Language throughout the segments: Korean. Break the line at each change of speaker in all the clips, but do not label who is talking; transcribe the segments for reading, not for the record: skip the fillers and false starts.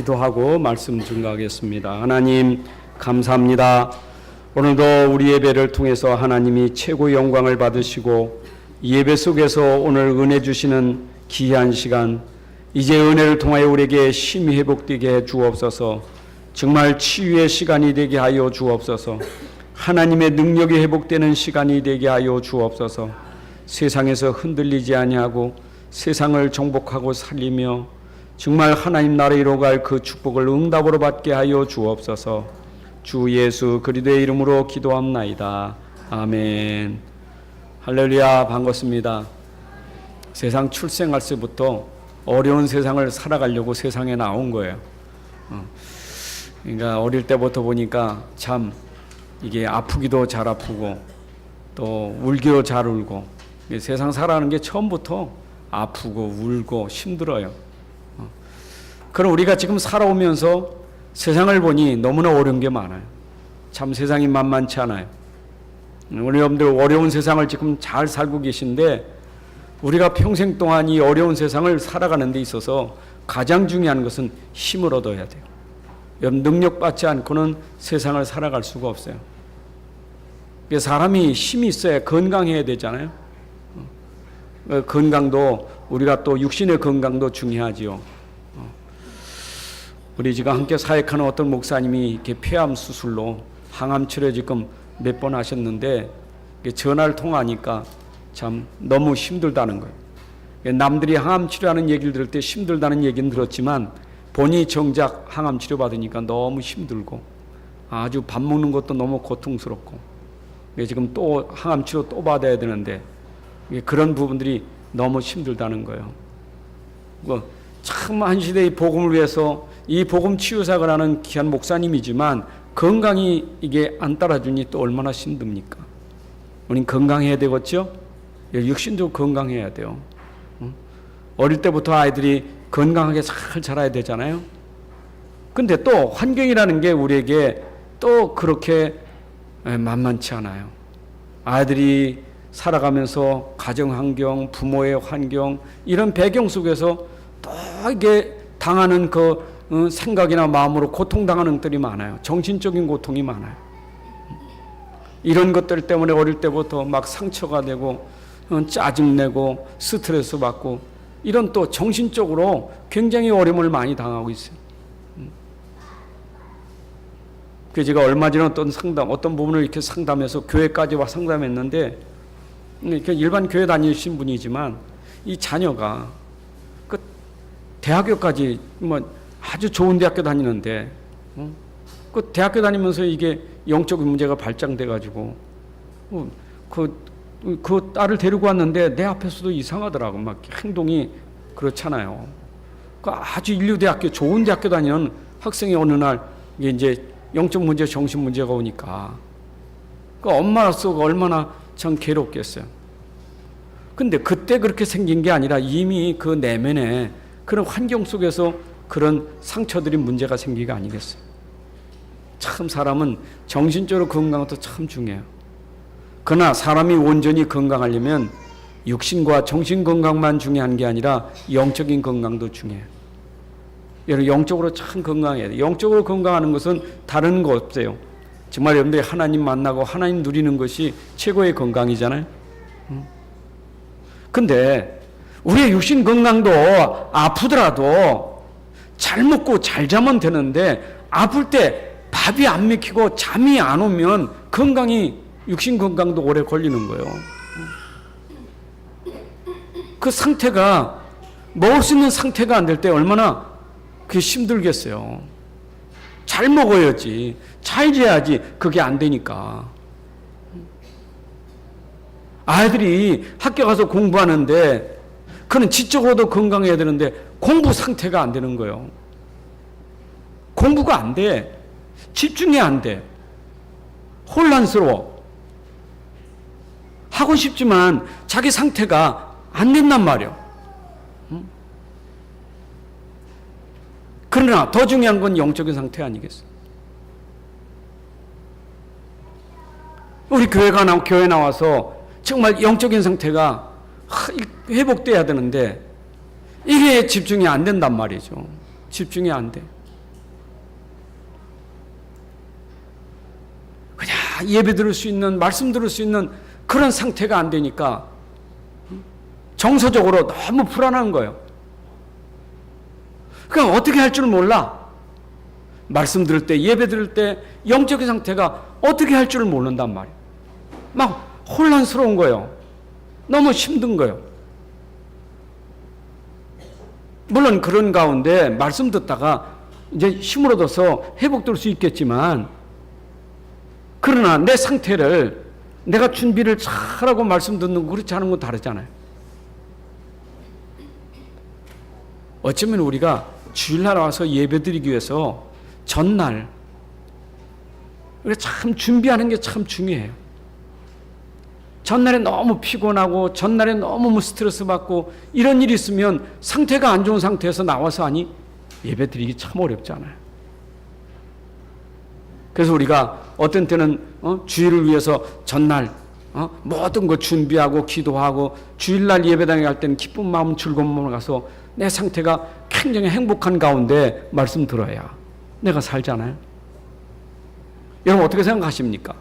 기도하고 말씀 증거하겠습니다. 하나님 감사합니다. 오늘도 우리 예배를 통해서 하나님이 최고의 영광을 받으시고 이 예배 속에서 오늘 은혜 주시는 귀한 시간, 이제 은혜를 통하여 우리에게 힘이 회복되게 해 주옵소서. 정말 치유의 시간이 되게 하여 주옵소서. 하나님의 능력이 회복되는 시간이 되게 하여 주옵소서. 세상에서 흔들리지 아니하고 세상을 정복하고 살리며 정말 하나님 나라에 이뤄갈 그 축복을 응답으로 받게 하여 주옵소서. 주 예수 그리스도의 이름으로 기도합나이다. 아멘. 할렐루야. 반갑습니다. 세상 출생할 때부터 어려운 세상을 살아가려고 세상에 나온 거예요. 그러니까 어릴 때부터 보니까 참 이게 아프기도 잘 아프고 또 울기도 잘 울고, 세상 살아가는 게 처음부터 아프고 울고 힘들어요. 그럼 우리가 지금 살아오면서 세상을 보니 너무나 어려운 게 많아요. 참 세상이 만만치 않아요. 우리 여러분들 어려운 세상을 지금 잘 살고 계신데, 우리가 평생 동안 이 어려운 세상을 살아가는 데 있어서 가장 중요한 것은 힘을 얻어야 돼요. 여러분, 능력받지 않고는 세상을 살아갈 수가 없어요. 사람이 힘이 있어야 건강해야 되잖아요. 건강도, 우리가 또 육신의 건강도 중요하지요. 우리 지금 함께 사역하는 어떤 목사님이 이렇게 폐암 수술로 항암 치료 지금 몇 번 하셨는데, 전화를 통화하니까 참 너무 힘들다는 거예요. 남들이 항암 치료하는 얘기를 들을 때 힘들다는 얘기는 들었지만, 본인이 정작 항암 치료 받으니까 너무 힘들고 아주 밥 먹는 것도 너무 고통스럽고, 지금 또 항암 치료 또 받아야 되는데 그런 부분들이 너무 힘들다는 거예요. 참 한 시대의 복음을 위해서 이 복음 치유사역을 하는 귀한 목사님이지만 건강이 이게 안 따라주니 또 얼마나 힘듭니까? 우린 건강해야 되겠죠? 육신도 건강해야 돼요. 어릴 때부터 아이들이 건강하게 잘 자라야 되잖아요. 근데 또 환경이라는 게 우리에게 또 그렇게 만만치 않아요. 아이들이 살아가면서 가정 환경, 부모의 환경, 이런 배경 속에서 또 이게 당하는 그 생각이나 마음으로 고통당하는 것들이 많아요. 정신적인 고통이 많아요. 이런 것들 때문에 어릴 때부터 막 상처가 되고 짜증내고 스트레스 받고, 이런 또 정신적으로 굉장히 어려움을 많이 당하고 있어요. 그래서 제가 얼마 전에 어떤 부분을 이렇게 상담해서 교회까지 와 상담했는데, 이렇게 일반 교회 다니신 분이지만 이 자녀가 그 대학교까지 아주 좋은 대학교 다니는데, 그 대학교 다니면서 이게 영적인 문제가 발장돼 가지고 그 딸을 데리고 왔는데 내 앞에서도 이상하더라고. 막 행동이 그렇잖아요. 그 아주 인류대학교, 좋은 대학교 다니는 학생이 어느 날 이제 영적 문제, 정신 문제가 오니까 그 엄마로서 얼마나 참 괴롭겠어요. 근데 그때 그렇게 생긴 게 아니라 이미 그 내면에 그런 환경 속에서 그런 상처들이 문제가 생기가 아니겠어요. 참 사람은 정신적으로 건강한 것도 참 중요해요. 그러나 사람이 온전히 건강하려면 육신과 정신 건강만 중요한 게 아니라 영적인 건강도 중요해요. 여러분, 영적으로 참 건강해야 돼요. 영적으로 건강하는 것은 다른 거 없어요. 정말 여러분들이 하나님 만나고 하나님 누리는 것이 최고의 건강이잖아요. 근데 우리의 육신 건강도 아프더라도 잘 먹고 잘 자면 되는데, 아플 때 밥이 안 먹히고 잠이 안 오면 건강이, 육신 건강도 오래 걸리는 거예요. 그 상태가, 먹을 수 있는 상태가 안 될 때 얼마나 그게 힘들겠어요. 잘 먹어야지, 잘 자야지. 그게 안 되니까. 아이들이 학교 가서 공부하는데 그는 지적으로도 건강해야 되는데 공부 상태가 안 되는 거예요. 공부가 안 돼. 집중이 안 돼. 혼란스러워. 하고 싶지만 자기 상태가 안 된단 말이에요. 그러나 더 중요한 건 영적인 상태 아니겠어요? 우리 교회 나와서 정말 영적인 상태가 회복돼야 되는데 이게 집중이 안 된단 말이죠. 집중이 안 돼. 예배 들을 수 있는, 말씀 들을 수 있는 그런 상태가 안 되니까 정서적으로 너무 불안한 거예요. 그러니까 어떻게 할 줄 몰라. 말씀 들을 때, 예배 들을 때 영적인 상태가 어떻게 할 줄을 모른단 말이에요. 막 혼란스러운 거예요. 너무 힘든 거예요. 물론 그런 가운데 말씀 듣다가 이제 힘을 얻어서 회복될 수 있겠지만, 그러나 내 상태를 내가 준비를 잘하고 말씀 듣는 거 그렇지 않은 건 다르잖아요. 어쩌면 우리가 주일날 와서 예배드리기 위해서 전날 참 준비하는 게 참 중요해요. 전날에 너무 피곤하고 전날에 너무 스트레스 받고 이런 일이 있으면 상태가 안 좋은 상태에서 나와서 하니 예배드리기 참 어렵잖아요. 그래서 우리가 어떤 때는 주일을 위해서 전날 모든 거 준비하고 기도하고 주일날 예배당에 갈 때는 기쁜 마음 즐거운 마음을 가서 내 상태가 굉장히 행복한 가운데 말씀 들어야 내가 살잖아요. 여러분 어떻게 생각하십니까?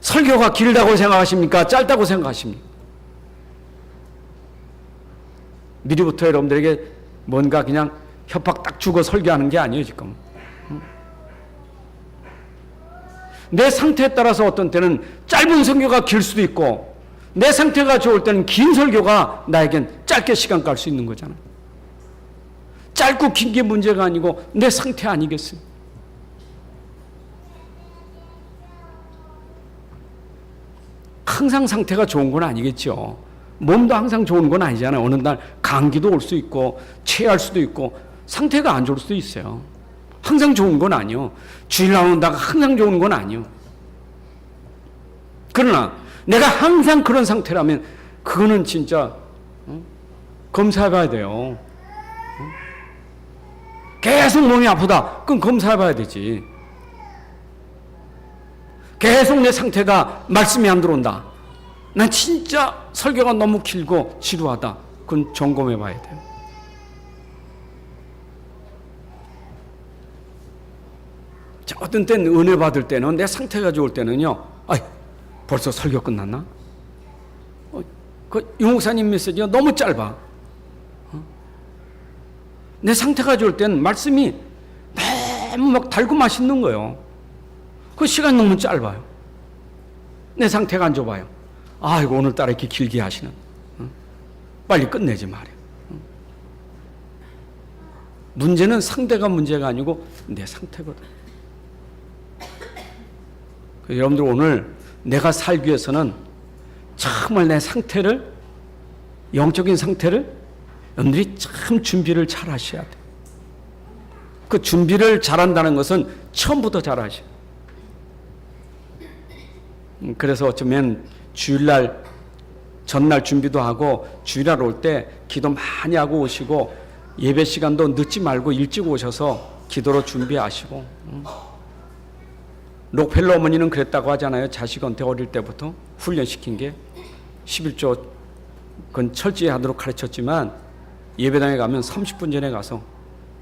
설교가 길다고 생각하십니까? 짧다고 생각하십니까? 미리부터 여러분들에게 뭔가 그냥 협박 딱 주고 설교하는 게 아니에요 지금. 내 상태에 따라서 어떤 때는 짧은 설교가 길 수도 있고 내 상태가 좋을 때는 긴 설교가 나에겐 짧게 시간 깔 수 있는 거잖아. 짧고 긴 게 문제가 아니고 내 상태 아니겠어요? 항상 상태가 좋은 건 아니겠죠. 몸도 항상 좋은 건 아니잖아요. 어느 날 감기도 올 수 있고 체할 수도 있고 상태가 안 좋을 수도 있어요. 항상 좋은 건 아니요. 주일 나온다가 항상 좋은 건 아니요. 그러나 내가 항상 그런 상태라면 그거는 진짜 검사해 봐야 돼요. 계속 몸이 아프다. 그럼 검사해 봐야 되지. 계속 내 상태가 말씀이 안 들어온다. 난 진짜 설교가 너무 길고 지루하다. 그건 점검해 봐야 돼요. 자, 어떤 때는 은혜 받을 때는 내 상태가 좋을 때는요. 아이, 벌써 설교 끝났나? 그 유목사님 메시지가 너무 짧아. 내 상태가 좋을 때는 말씀이 너무 막 달고 맛있는 거예요. 그 시간 너무 짧아요. 내 상태가 안 좋아요. 아이고 오늘따라 이렇게 길게 하시는. 빨리 끝내지 말이야. 문제는 상대가 문제가 아니고 내 상태거든. 여러분들 오늘 내가 살기 위해서는 정말 내 상태를, 영적인 상태를 여러분들이 참 준비를 잘 하셔야 돼요. 그 준비를 잘한다는 것은 처음부터 잘 하셔야 돼요. 그래서 어쩌면 주일날 전날 준비도 하고 주일날 올 때 기도 많이 하고 오시고 예배 시간도 늦지 말고 일찍 오셔서 기도로 준비하시고. 록펠러 어머니는 그랬다고 하잖아요. 자식한테 어릴 때부터 훈련시킨 게 11조 그건 철저히 하도록 가르쳤지만 예배당에 가면 30분 전에 가서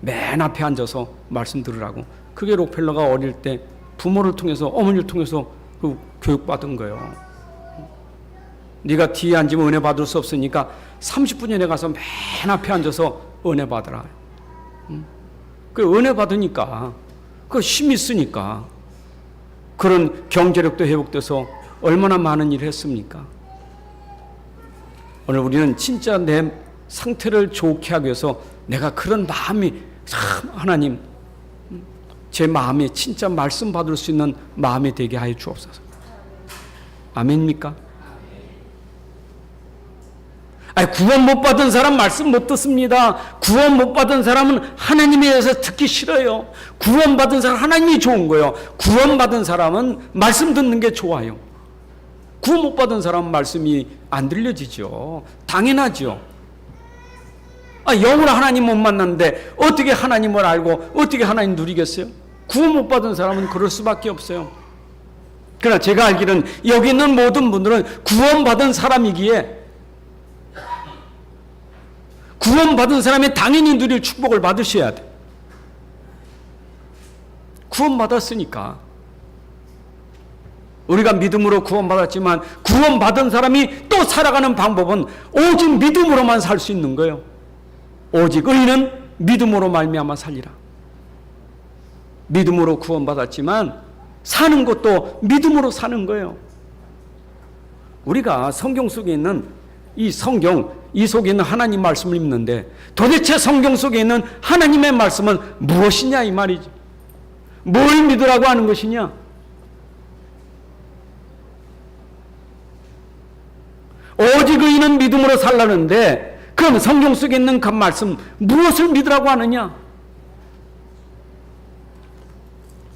맨 앞에 앉아서 말씀 들으라고. 그게 록펠러가 어릴 때 부모를 통해서 어머니를 통해서 그 교육받은 거예요. 네가 뒤에 앉으면 은혜 받을 수 없으니까 30분 전에 가서 맨 앞에 앉아서 은혜 받으라. 그 은혜 받으니까 그 힘이 있으니까 그런 경제력도 회복돼서 얼마나 많은 일을 했습니까? 오늘 우리는 진짜 내 상태를 좋게 하기 위해서 내가 그런 마음이 참 하나님 제 마음에 진짜 말씀 받을 수 있는 마음이 되게 하여 주옵소서. 아멘입니까? 아니, 구원 못 받은 사람 말씀 못 듣습니다. 구원 못 받은 사람은 하나님에 대해서 듣기 싫어요. 구원 받은 사람 하나님이 좋은 거예요. 구원 받은 사람은 말씀 듣는 게 좋아요. 구원 못 받은 사람은 말씀이 안 들려지죠. 당연하죠. 영으로 하나님 못 만났는데 어떻게 하나님을 알고 어떻게 하나님 누리겠어요? 구원 못 받은 사람은 그럴 수밖에 없어요. 그러나 제가 알기로는 여기 있는 모든 분들은 구원받은 사람이기에 구원받은 사람이 당연히 누릴 축복을 받으셔야 돼. 구원받았으니까. 우리가 믿음으로 구원받았지만 구원받은 사람이 또 살아가는 방법은 오직 믿음으로만 살 수 있는 거예요. 오직 의인은 믿음으로 말미암아 살리라. 믿음으로 구원받았지만 사는 것도 믿음으로 사는 거예요. 우리가 성경 속에 있는 이 성경, 이 속에 있는 하나님 말씀을 읽는데 도대체 성경 속에 있는 하나님의 말씀은 무엇이냐 이 말이지. 뭘 믿으라고 하는 것이냐? 오직 의인은 믿음으로 살라는데 그럼 성경 속에 있는 그 말씀 무엇을 믿으라고 하느냐?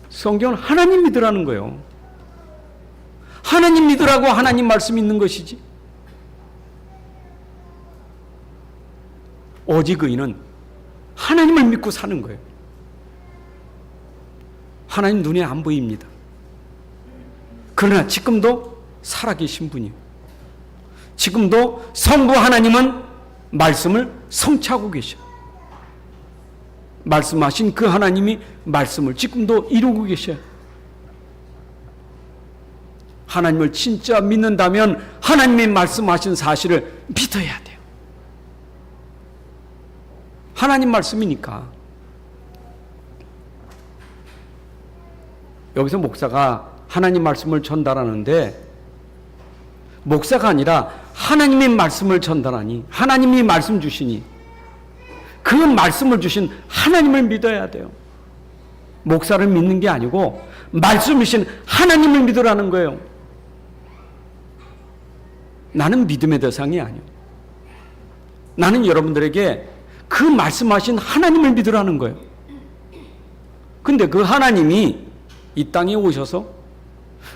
성경은 하나님 믿으라는 거예요. 하나님 믿으라고 하나님 말씀 있는 것이지. 오직 의인은 하나님을 믿고 사는 거예요. 하나님 눈에 안 보입니다. 그러나 지금도 살아계신 분이에요. 지금도 성부 하나님은 말씀을 성취하고 계셔요. 말씀하신 그 하나님이 말씀을 지금도 이루고 계셔요. 하나님을 진짜 믿는다면 하나님이 말씀하신 사실을 믿어야 돼요. 하나님 말씀이니까. 여기서 목사가 하나님 말씀을 전달하는데 목사가 아니라 하나님의 말씀을 전달하니 하나님이 말씀 주시니 그 말씀을 주신 하나님을 믿어야 돼요. 목사를 믿는 게 아니고 말씀이신 하나님을 믿으라는 거예요. 나는 믿음의 대상이 아니에요. 나는 여러분들에게 그 말씀하신 하나님을 믿으라는 거예요. 근데 그 하나님이 이 땅에 오셔서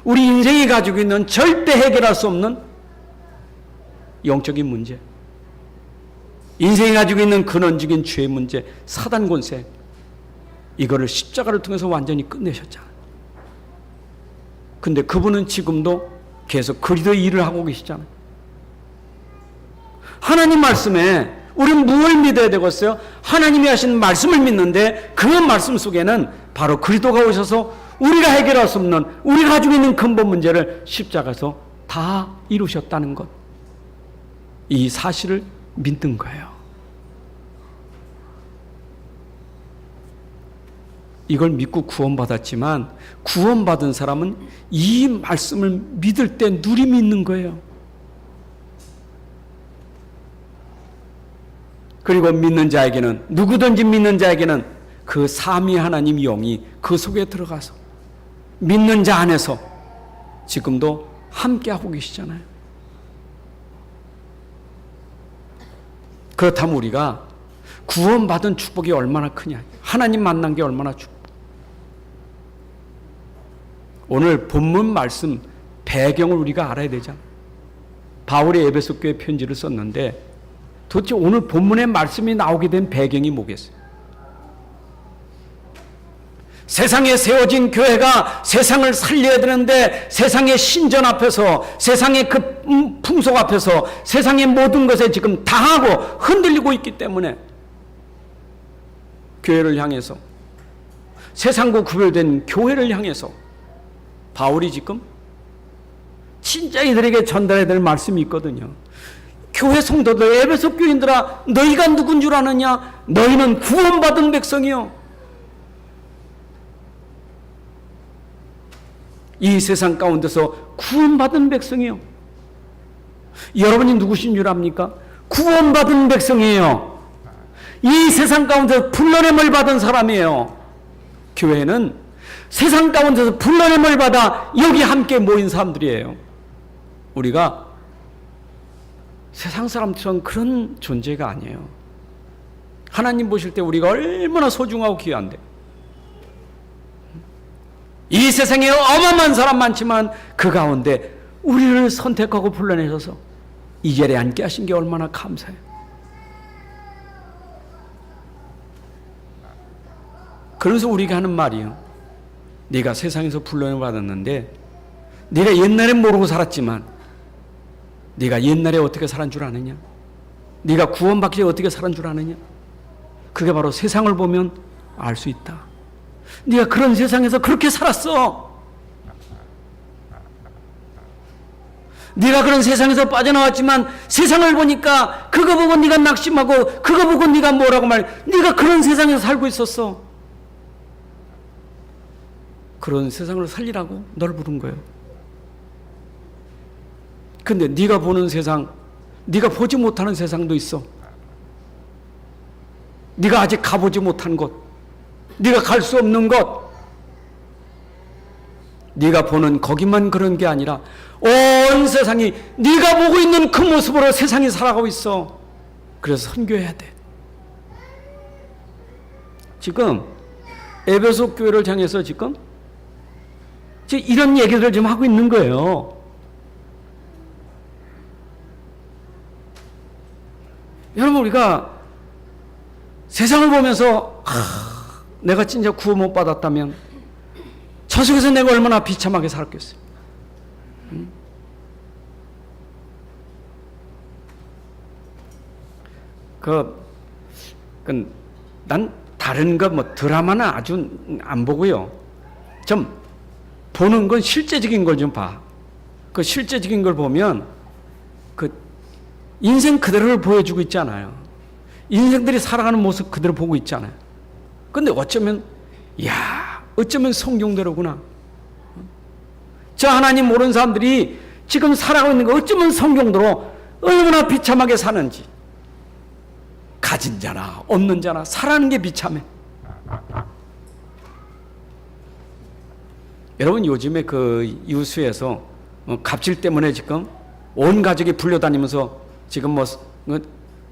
우리 인생이 가지고 있는 절대 해결할 수 없는 영적인 문제, 인생이 가지고 있는 근원적인 죄의 문제, 사단 권세, 이거를 십자가를 통해서 완전히 끝내셨잖아요. 근데 그분은 지금도 계속 그리도의 일을 하고 계시잖아요. 하나님 말씀에 우리는 무엇을 믿어야 되겠어요? 하나님이 하신 말씀을 믿는데 그 말씀 속에는 바로 그리스도가 오셔서 우리가 해결할 수 없는 우리가 가지고 있는 근본 문제를 십자가에서 다 이루셨다는 것, 이 사실을 믿는 거예요. 이걸 믿고 구원받았지만 구원받은 사람은 이 말씀을 믿을 때 누림이 있는 거예요. 그리고 믿는 자에게는, 누구든지 믿는 자에게는 그 삼위 하나님 영이 그 속에 들어가서 믿는 자 안에서 지금도 함께하고 계시잖아요. 그렇다면 우리가 구원받은 축복이 얼마나 크냐, 하나님 만난 게 얼마나 축복. 오늘 본문 말씀 배경을 우리가 알아야 되잖아. 바울이 에베소 교회 편지를 썼는데 도대체 오늘 본문의 말씀이 나오게 된 배경이 뭐겠어요? 세상에 세워진 교회가 세상을 살려야 되는데 세상의 신전 앞에서, 세상의 그 풍속 앞에서 세상의 모든 것에 지금 당하고 흔들리고 있기 때문에 교회를 향해서, 세상과 구별된 교회를 향해서 바울이 지금 진짜 이들에게 전달해야 될 말씀이 있거든요. 교회 성도들, 에베소 교인들아, 너희가 누군 줄 아느냐? 너희는 구원받은 백성이요, 이 세상 가운데서 구원받은 백성이요. 여러분이 누구신 줄 압니까? 구원받은 백성이에요. 이 세상 가운데서 불러냄을 받은 사람이에요. 교회는 세상 가운데서 불러냄을 받아 여기 함께 모인 사람들이에요. 우리가 세상 사람처럼 그런 존재가 아니에요. 하나님 보실 때 우리가 얼마나 소중하고 귀한데, 이 세상에 어마어마한 사람 많지만 그 가운데 우리를 선택하고 불러내셔서 이 자리에 앉게 하신 게 얼마나 감사해요. 그래서 우리가 하는 말이에요. 네가 세상에서 불러내 받았는데 네가 옛날에 모르고 살았지만 네가 옛날에 어떻게 살았는 줄 아느냐? 네가 구원받기 전에 어떻게 살았는 줄 아느냐? 그게 바로 세상을 보면 알 수 있다. 네가 그런 세상에서 그렇게 살았어. 네가 그런 세상에서 빠져나왔지만 세상을 보니까 그거 보고 네가 낙심하고 그거 보고 네가 뭐라고 네가 그런 세상에서 살고 있었어. 그런 세상을 살리라고 널 부른 거예요. 근데 네가 보는 세상, 네가 보지 못하는 세상도 있어. 네가 아직 가보지 못한 곳, 네가 갈 수 없는 곳, 네가 보는 거기만 그런 게 아니라 온 세상이 네가 보고 있는 그 모습으로 세상이 살아가고 있어. 그래서 선교해야 돼. 지금 에베소 교회를 향해서 지금 이런 얘기를 좀 하고 있는 거예요. 여러분, 우리가 세상을 보면서 내가 진짜 구원 못 받았다면 저 속에서 내가 얼마나 비참하게 살았겠어요. 난 다른 거 뭐 드라마는 아주 안 보고요. 좀 보는 건 실제적인 걸 좀 봐. 그 실제적인 걸 보면 그 인생 그대로를 보여주고 있잖아요. 인생들이 살아가는 모습 그대로 보고 있잖아요. 근데 어쩌면 어쩌면 성경대로구나. 저 하나님 모르는 사람들이 지금 살아가고 있는 거 어쩌면 성경대로 얼마나 비참하게 사는지. 가진 자나 없는 자나 살아가는 게 비참해. 여러분, 요즘에 그 유수에서 갑질 때문에 지금 온 가족이 불려다니면서 지금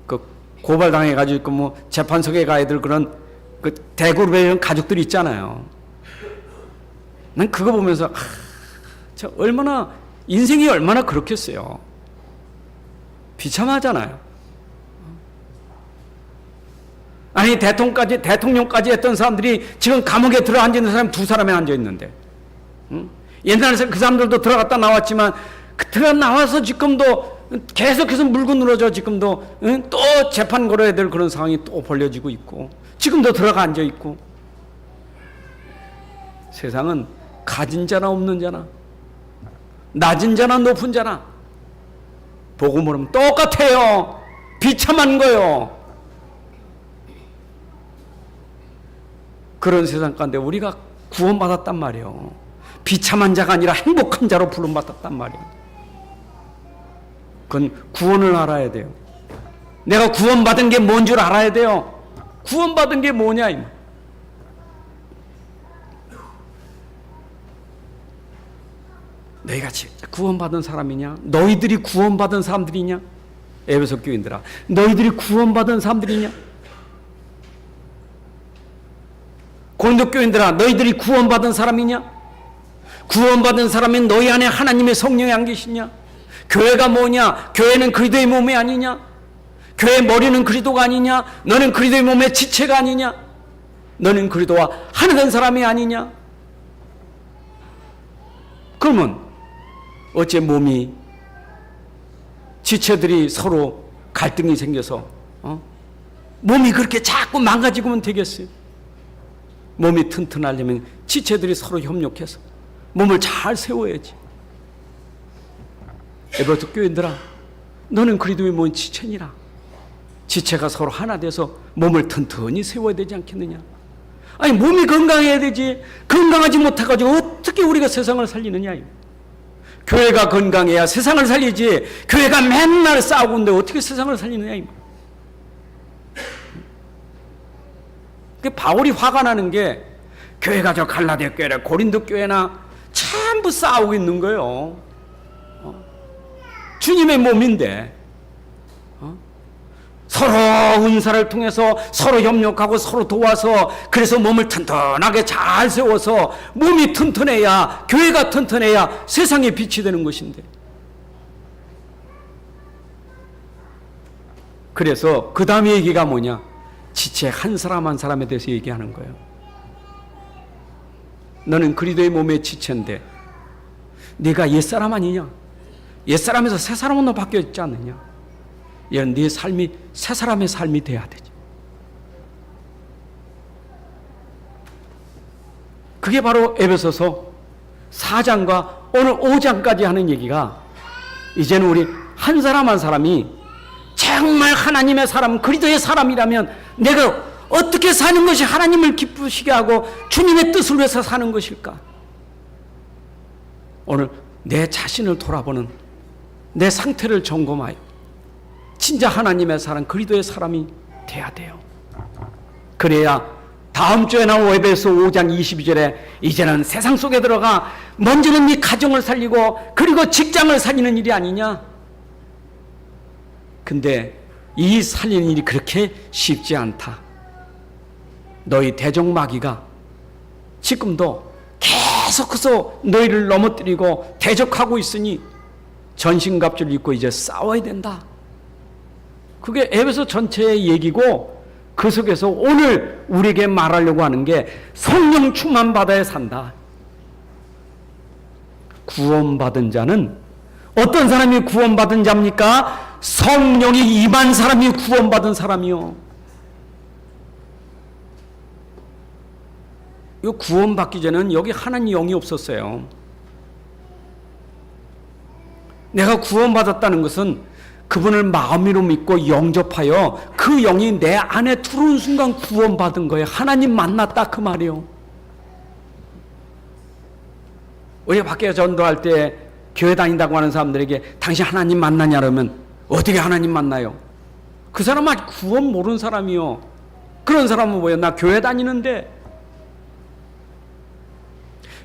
그 고발당해가지고 있고 뭐 재판석에 가야 될 그런 그 대그룹의 이런 가족들이 있잖아요. 난 그거 보면서 저 얼마나 인생이 얼마나 그렇겠어요. 비참하잖아요. 아니 대통령까지 했던 사람들이 지금 감옥에 들어앉아 있는 사람 2사람이 앉아 있는데, 옛날에 그 사람들도 들어갔다 나왔지만 들어가 나와서 지금도 계속해서 물고 늘어져. 지금도 또 재판 걸어야 될 그런 상황이 또 벌려지고 있고 지금도 들어가 앉아 있고. 세상은 가진 자나 없는 자나 낮은 자나 높은 자나 보고 모르면 똑같아요. 비참한 거요. 그런 세상 가운데 우리가 구원받았단 말이에요. 비참한 자가 아니라 행복한 자로 부름받았단 말이에요. 그건 구원을 알아야 돼요. 내가 구원받은 게 뭔 줄 알아야 돼요. 구원받은 게 뭐냐 이 말. 너희가 진짜 구원받은 사람이냐? 너희들이 구원받은 사람들이냐? 에베소 교인들아, 너희들이 구원받은 사람들이냐? 고린도 교인들아, 너희들이 구원받은 사람이냐? 구원받은 사람은 너희 안에 하나님의 성령이 안 계시냐? 교회가 뭐냐? 교회는 그리스도의 몸이 아니냐? 교회의 머리는 그리스도가 아니냐? 너는 그리스도의 몸의 지체가 아니냐? 너는 그리스도와 하나 된 사람이 아니냐? 그러면 어째 몸이 지체들이 서로 갈등이 생겨서 몸이 그렇게 자꾸 망가지고면 되겠어요? 몸이 튼튼하려면 지체들이 서로 협력해서 몸을 잘 세워야지. 에베소 교인들아, 너는 그리스도의 몸 지체니라. 지체가 서로 하나 돼서 몸을 튼튼히 세워야 되지 않겠느냐? 아니, 몸이 건강해야 되지. 건강하지 못해가지고 어떻게 우리가 세상을 살리느냐? 교회가 건강해야 세상을 살리지. 교회가 맨날 싸우고 있는데 어떻게 세상을 살리느냐? 바울이 화가 나는 게 교회가 저 갈라디아 교회나 고린도 교회나 전부 싸우고 있는 거예요. 주님의 몸인데 서로 은사를 통해서 서로 협력하고 서로 도와서 그래서 몸을 튼튼하게 잘 세워서 몸이 튼튼해야, 교회가 튼튼해야 세상에 빛이 되는 것인데. 그래서 그 다음에 얘기가 뭐냐? 지체 한 사람 한 사람에 대해서 얘기하는 거예요. 너는 그리스도의 몸의 지체인데 네가 옛사람 아니냐? 옛사람에서 새사람으로 바뀌어 있지 않느냐? 네 삶이 새사람의 삶이 돼야 되지. 그게 바로 에베소서 4장과 오늘 5장까지 하는 얘기가 이제는 우리 한 사람 한 사람이 정말 하나님의 사람, 그리스도의 사람이라면 내가 어떻게 사는 것이 하나님을 기쁘시게 하고 주님의 뜻을 위해서 사는 것일까? 오늘 내 자신을 돌아보는 내 상태를 점검하여 진짜 하나님의 사람, 그리스도의 사람이 돼야 돼요. 그래야 다음 주에 나온 에베소 5장 22절에 이제는 세상 속에 들어가 먼저는 네 가정을 살리고 그리고 직장을 살리는 일이 아니냐. 근데 이 살리는 일이 그렇게 쉽지 않다. 너희 대적마귀가 지금도 계속해서 너희를 넘어뜨리고 대적하고 있으니 전신갑주를 입고 이제 싸워야 된다. 그게 에베소 전체의 얘기고, 그 속에서 오늘 우리에게 말하려고 하는 게 성령 충만 받아야 산다. 구원받은 자는 어떤 사람이 구원받은 자입니까? 성령이 임한 사람이 구원받은 사람이요. 이 구원받기 전에는 여기 하나님 영이 없었어요. 내가 구원받았다는 것은 그분을 마음으로 믿고 영접하여 그 영이 내 안에 들어온 순간 구원받은 거예요. 하나님 만났다 그 말이에요. 우리가 밖에 전도할 때 교회 다닌다고 하는 사람들에게 당신 하나님 만나냐 그러면 어떻게 하나님 만나요? 그 사람은 아직 구원 모르는 사람이요. 그런 사람은 뭐예요? 나 교회 다니는데.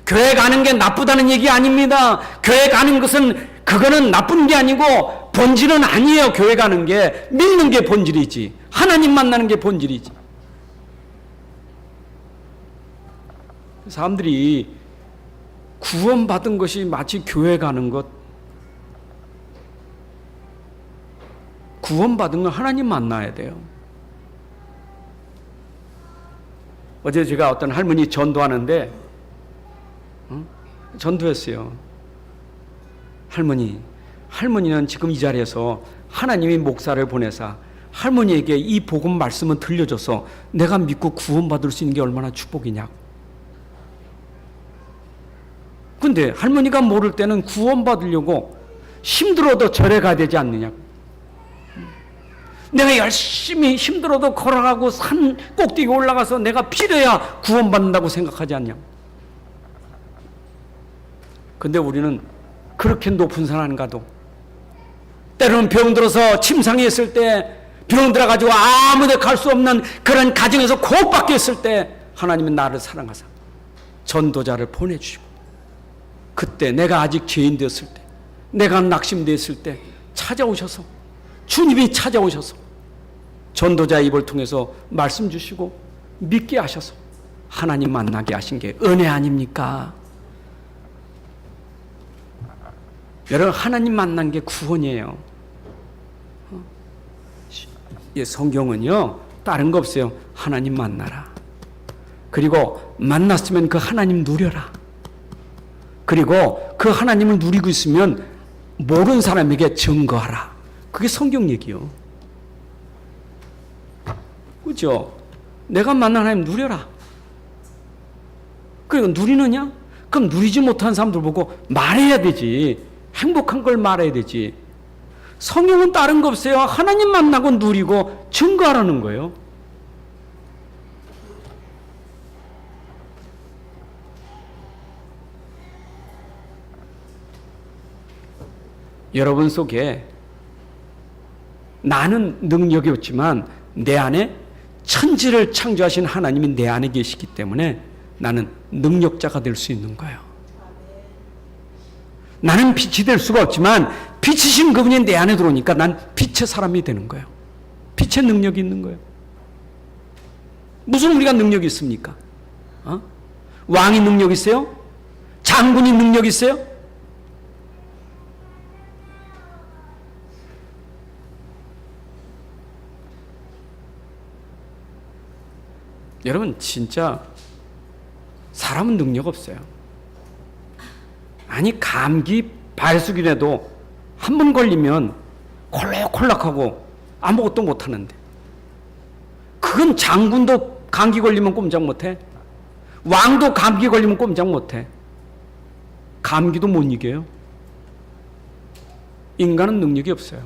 교회 가는 게 나쁘다는 얘기 아닙니다. 교회 가는 것은 그거는 나쁜 게 아니고 본질은 아니에요. 교회 가는 게 믿는 게 본질이지. 하나님 만나는 게 본질이지. 사람들이 구원받은 것이 마치 교회 가는 것, 구원받은 건 하나님 만나야 돼요. 어제 제가 어떤 할머니 전도하는데 전도했어요. 할머니는 지금 이 자리에서 하나님이 목사를 보내사 할머니에게 이 복음 말씀을 들려줘서 내가 믿고 구원받을 수 있는 게 얼마나 축복이냐고. 근데 할머니가 모를 때는 구원받으려고 힘들어도 절에 가야 되지 않느냐고. 내가 열심히 힘들어도 걸어가고 산 꼭대기 올라가서 내가 빌어야 구원받는다고 생각하지 않냐고. 근데 우리는 그렇게 높은 산 안 가도 때로는 병들어서 침상에 있을 때, 병들어가지고 아무데 갈 수 없는 그런 가정에서 고박혀 있을 때 하나님은 나를 사랑하사 전도자를 보내주시고, 그때 내가 아직 죄인 되었을 때, 내가 낙심되었을 때 찾아오셔서, 주님이 찾아오셔서 전도자의 입을 통해서 말씀 주시고 믿게 하셔서 하나님 만나게 하신 게 은혜 아닙니까? 여러분, 하나님 만난 게 구원이에요. 성경은요 다른 거 없어요. 하나님 만나라. 그리고 만났으면 그 하나님 누려라. 그리고 그 하나님을 누리고 있으면 모르는 사람에게 증거하라. 그게 성경 얘기요. 그렇죠? 내가 만난 하나님 누려라. 그리고 누리느냐? 그럼 누리지 못한 사람들 보고 말해야 되지. 행복한 걸 말해야 되지. 성경은 다른 거 없어요. 하나님 만나고 누리고 증거하라는 거예요. 여러분 속에 나는 능력이 없지만 내 안에 천지를 창조하신 하나님이 내 안에 계시기 때문에 나는 능력자가 될 수 있는 거예요. 나는 빛이 될 수가 없지만 빛이신 그분이 내 안에 들어오니까 난 빛의 사람이 되는 거예요. 빛의 능력이 있는 거예요. 무슨 우리가 능력이 있습니까? 왕이 능력 있어요? 장군이 능력 있어요? 여러분, 진짜 사람은 능력 없어요. 아니, 감기 발수기라도 한 번 걸리면 콜락콜락하고 아무것도 못하는데, 그건 장군도 감기 걸리면 꼼짝 못해. 왕도 감기 걸리면 꼼짝 못해. 감기도 못 이겨요. 인간은 능력이 없어요.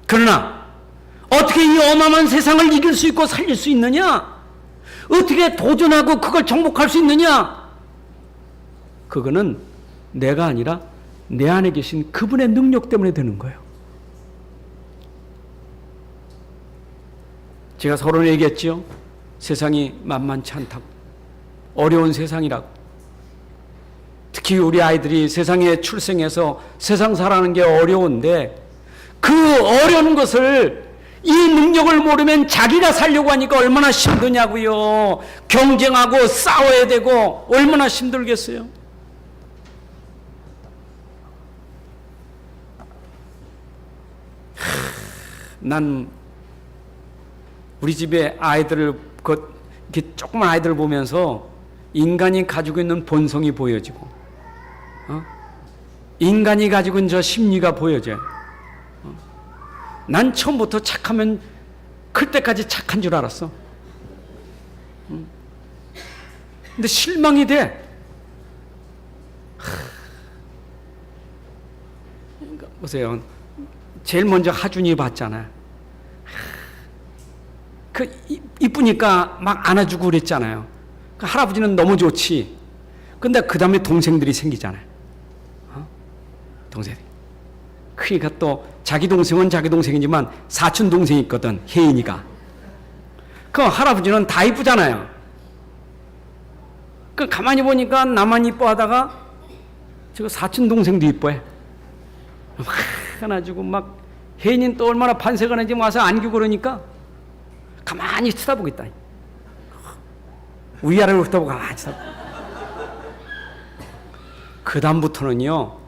그러나 어떻게 이 어마어마한 세상을 이길 수 있고 살릴 수 있느냐? 어떻게 도전하고 그걸 정복할 수 있느냐? 그거는 내가 아니라 내 안에 계신 그분의 능력 때문에 되는 거예요. 제가 서론에 얘기했죠. 세상이 만만치 않다고. 어려운 세상이라고. 특히 우리 아이들이 세상에 출생해서 세상 살아가는 게 어려운데 그 어려운 것을 이 능력을 모르면 자기가 살려고 하니까 얼마나 힘드냐고요. 경쟁하고 싸워야 되고 얼마나 힘들겠어요. 난 우리 집에 아이들을 이렇게 조그만 아이들을 보면서 인간이 가지고 있는 본성이 보여지고 인간이 가지고 있는 저 심리가 보여져요. 난 처음부터 착하면 클 때까지 착한 줄 알았어. 근데 실망이 돼. 그러니까 보세요. 제일 먼저 하준이 봤잖아요. 그 이쁘니까 막 안아주고 그랬잖아요. 그 할아버지는 너무 좋지. 근데 그 다음에 동생들이 생기잖아요. 동생이. 그러니까 또 자기 동생은 자기 동생이지만 사촌 동생이 있거든. 혜인이가. 그 할아버지는 다 이쁘잖아요. 그 가만히 보니까 나만 이뻐하다가 저 사촌 동생도 이뻐해. 막 안아주고 막 혜인이는 또 얼마나 반색을 하는지 와서 안기고 그러니까 가만히 쳐다보겠다. 위아래로 훑어보고 가만히 쳐다보고. 그 다음부터는요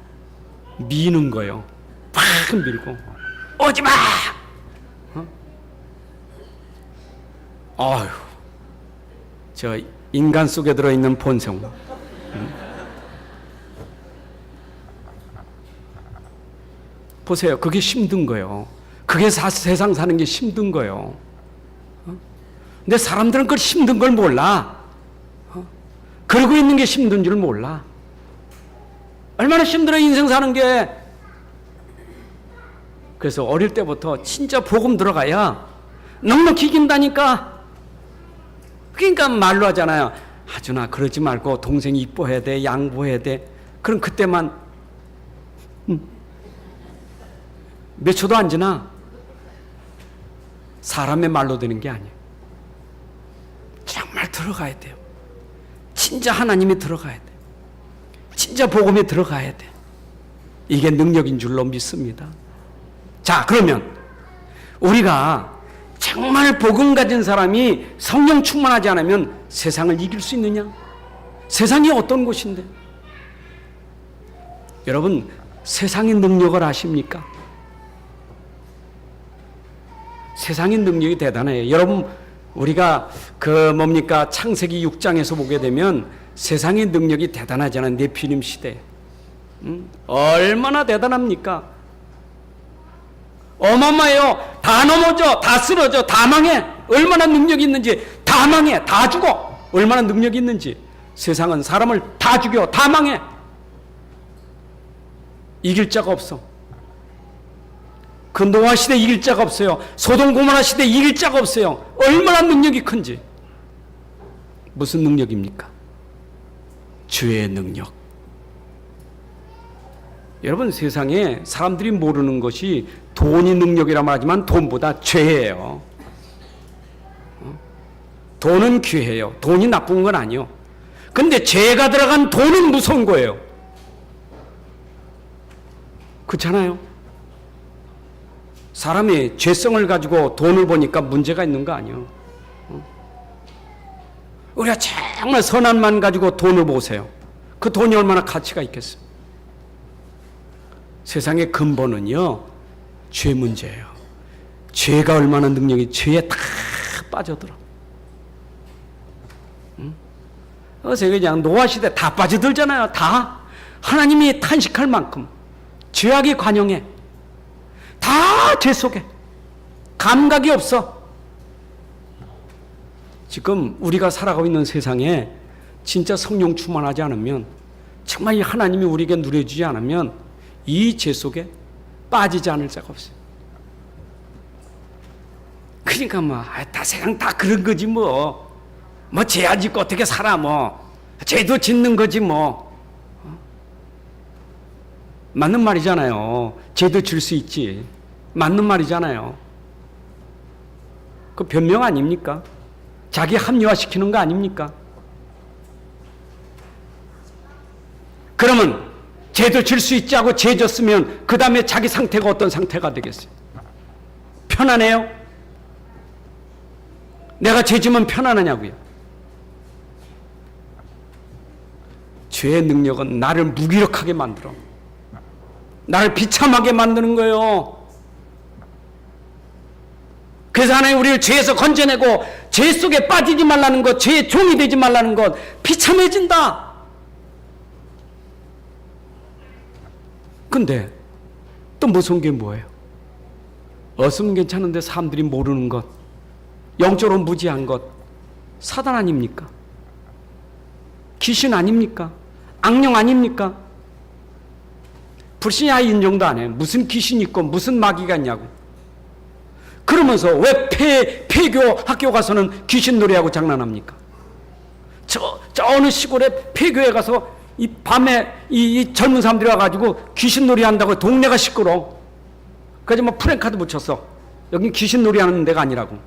미는 거예요. 팍 밀고 오지마. 아휴, 저 인간 속에 들어있는 본성. 보세요. 그게 힘든 거예요. 그게 세상 사는 게 힘든 거예요. 근데 사람들은 그 힘든 걸 몰라. 그러고 있는 게 힘든 줄 몰라. 얼마나 힘들어 인생 사는 게. 그래서 어릴 때부터 진짜 복음 들어가야 넉넉히 이긴다니까. 그러니까 말로 하잖아요. 하준아 그러지 말고 동생이 이뻐해야 돼. 양보해야 돼. 그럼 그때만 몇 초도 안 지나. 사람의 말로 되는 게 아니에요. 정말 들어가야 돼요. 진짜 하나님이 들어가야 돼. 진짜 복음에 들어가야 돼. 이게 능력인 줄로 믿습니다. 자, 그러면 우리가 정말 복음 가진 사람이 성령 충만하지 않으면 세상을 이길 수 있느냐? 세상이 어떤 곳인데? 여러분, 세상의 능력을 아십니까? 세상의 능력이 대단해요. 여러분, 우리가 창세기 6장에서 보게 되면 세상의 능력이 대단하잖아요. 네피림 시대. 얼마나 대단합니까? 어마어마해요. 다 넘어져, 다 쓰러져, 다 망해. 얼마나 능력이 있는지. 다 망해, 다 죽어. 얼마나 능력이 있는지. 세상은 사람을 다 죽여, 다 망해. 이길 자가 없어. 그 노아 시대 이길 자가 없어요. 소돔 고모라 시대 이길 자가 없어요. 얼마나 능력이 큰지. 무슨 능력입니까? 주의 능력. 여러분, 세상에 사람들이 모르는 것이 돈이 능력이라 말하지만 돈보다 죄예요. 돈은 귀해요. 돈이 나쁜 건 아니요. 근데 죄가 들어간 돈은 무서운 거예요. 그렇잖아요. 사람이 죄성을 가지고 돈을 버니까 문제가 있는 거 아니에요. 우리가 정말 선한만 가지고 돈을 보세요. 그 돈이 얼마나 가치가 있겠어요. 세상의 근본은요, 죄 문제예요. 죄가 얼마나 능력이, 죄에 다 빠져들어. 어서 그냥 노아 시대 다 빠져들잖아요. 다. 하나님이 탄식할 만큼 죄악이 관영해. 다 죄 속에. 감각이 없어. 지금 우리가 살아가고 있는 세상에 진짜 성령 충만하지 않으면, 정말 이 하나님이 우리에게 누려주지 않으면 이 죄 속에 빠지지 않을 자가 없어요. 그러니까 다 세상 다 그런 거지 뭐 죄 안 짓고 어떻게 살아 죄도 짓는 거지 맞는 말이잖아요. 죄도 질 수 있지. 맞는 말이잖아요. 그 변명 아닙니까? 자기 합리화시키는 거 아닙니까? 그러면 죄도 질 수 있지 하고 죄 졌으면 그 다음에 자기 상태가 어떤 상태가 되겠어요? 편안해요? 내가 죄 지면 편안하냐고요? 죄의 능력은 나를 무기력하게 만들어. 나를 비참하게 만드는 거예요. 그래서 하나님 우리를 죄에서 건져내고 죄 속에 빠지지 말라는 것, 죄의 종이 되지 말라는 것, 비참해진다. 근데 또 무서운 게 뭐예요? 없으면 괜찮은데 사람들이 모르는 것, 영적으로 무지한 것, 사단 아닙니까? 귀신 아닙니까? 악령 아닙니까? 불신이 아예 인정도 안 해. 무슨 귀신이 있고 무슨 마귀가 있냐고. 그러면서 왜 폐교 학교 가서는 귀신 놀이하고 장난합니까? 저 어느 시골에 폐교에 가서 이 밤에 이 젊은 사람들이 와가지고 귀신 놀이 한다고 동네가 시끄러워. 그래서 프랭카드 붙였어. 여긴 귀신 놀이 하는 데가 아니라고.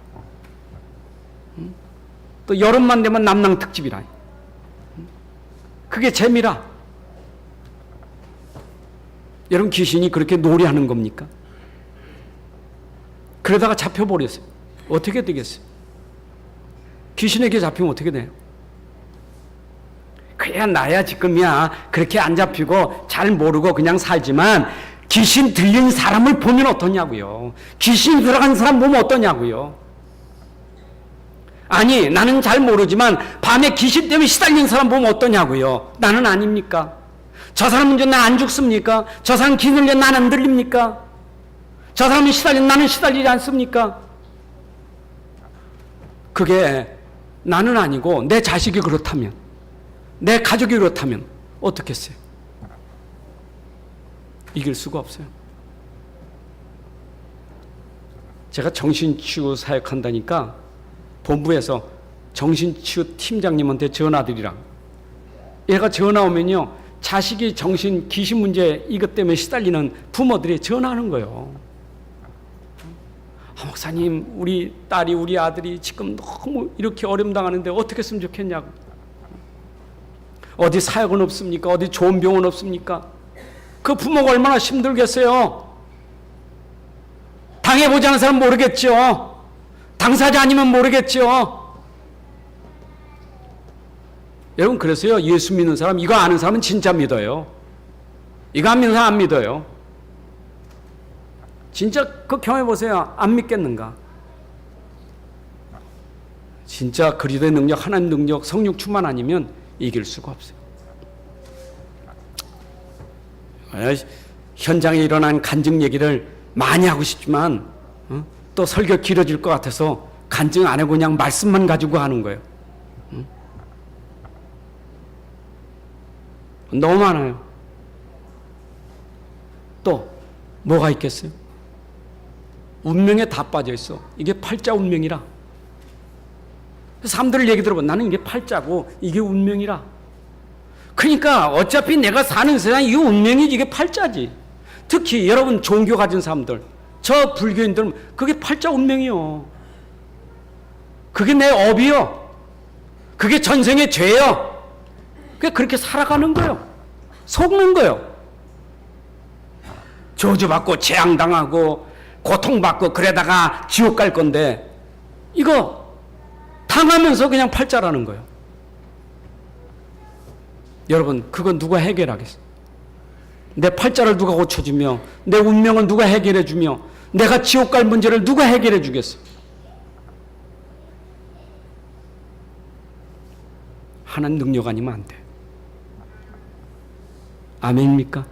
또 여름만 되면 남낭 특집이라. 그게 재미라. 여러분 귀신이 그렇게 놀이하는 겁니까? 그러다가 잡혀버렸어요. 어떻게 되겠어요? 귀신에게 잡히면 어떻게 돼요? 그래야 나야 지금이야 그렇게 안 잡히고 잘 모르고 그냥 살지만 귀신 들린 사람을 보면 어떠냐고요. 귀신 들어간 사람 보면 어떠냐고요. 아니 나는 잘 모르지만 밤에 귀신 때문에 시달리는 사람 보면 어떠냐고요. 나는 아닙니까? 저 사람은 나 안 죽습니까? 저 사람 귀 들려 나는 안 들립니까? 저 사람은 시달리는 나는 시달리지 않습니까? 그게 나는 아니고 내 자식이 그렇다면, 내 가족이 그렇다면 어떻겠어요? 이길 수가 없어요. 제가 정신치유 사역한다니까 본부에서 정신치유 팀장님한테 전화드리라. 얘가 전화 오면요, 자식이 정신 귀신 문제 이것 때문에 시달리는 부모들이 전화하는 거예요. 목사님, 우리 딸이 우리 아들이 지금 너무 이렇게 어려움당하는데 어떻게 했으면 좋겠냐고. 어디 사역은 없습니까? 어디 좋은 병원 없습니까? 그 부모가 얼마나 힘들겠어요. 당해보지 않은 사람 모르겠죠. 당사자 아니면 모르겠죠. 여러분 그래서요, 예수 믿는 사람, 이거 아는 사람은 진짜 믿어요. 이거 안 믿는 사람 안 믿어요. 진짜 그 경험해보세요. 안 믿겠는가? 진짜 그리스도의 능력, 하나님 능력, 성령 충만 아니면 이길 수가 없어요. 현장에 일어난 간증 얘기를 많이 하고 싶지만 또 설교 길어질 것 같아서 간증 안 하고 그냥 말씀만 가지고 하는 거예요. 너무 많아요. 또 뭐가 있겠어요? 운명에 다 빠져 있어. 이게 팔자 운명이라. 사람들 얘기 들어보면 나는 이게 팔자고 이게 운명이라. 그러니까 어차피 내가 사는 세상 이게 운명이지, 이게 팔자지. 특히 여러분 종교 가진 사람들, 저 불교인들은 그게 팔자 운명이요. 그게 내 업이요. 그게 전생의 죄요. 그렇게 살아가는 거예요. 속는 거예요. 저주받고 재앙당하고 고통받고 그러다가 지옥 갈 건데 이거 당하면서 그냥 팔자라는 거예요. 여러분 그건 누가 해결하겠어요? 내 팔자를 누가 고쳐주며 내 운명을 누가 해결해주며 내가 지옥 갈 문제를 누가 해결해 주겠어요? 하나님 능력 아니면 안 돼. 아멘입니까?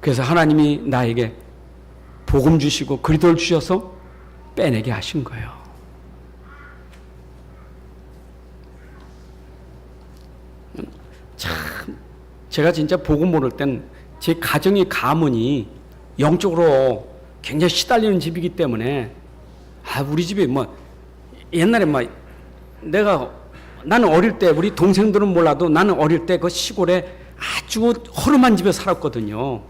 그래서 하나님이 나에게 복음 주시고 그리스도를 주셔서 빼내게 하신 거예요. 참 제가 진짜 복음 모를 땐 제 가정의 가문이 영적으로 굉장히 시달리는 집이기 때문에 우리 집이 뭐 옛날에 막 나는 어릴 때 우리 동생들은 몰라도 나는 어릴 때 그 시골에 아주 허름한 집에 살았거든요.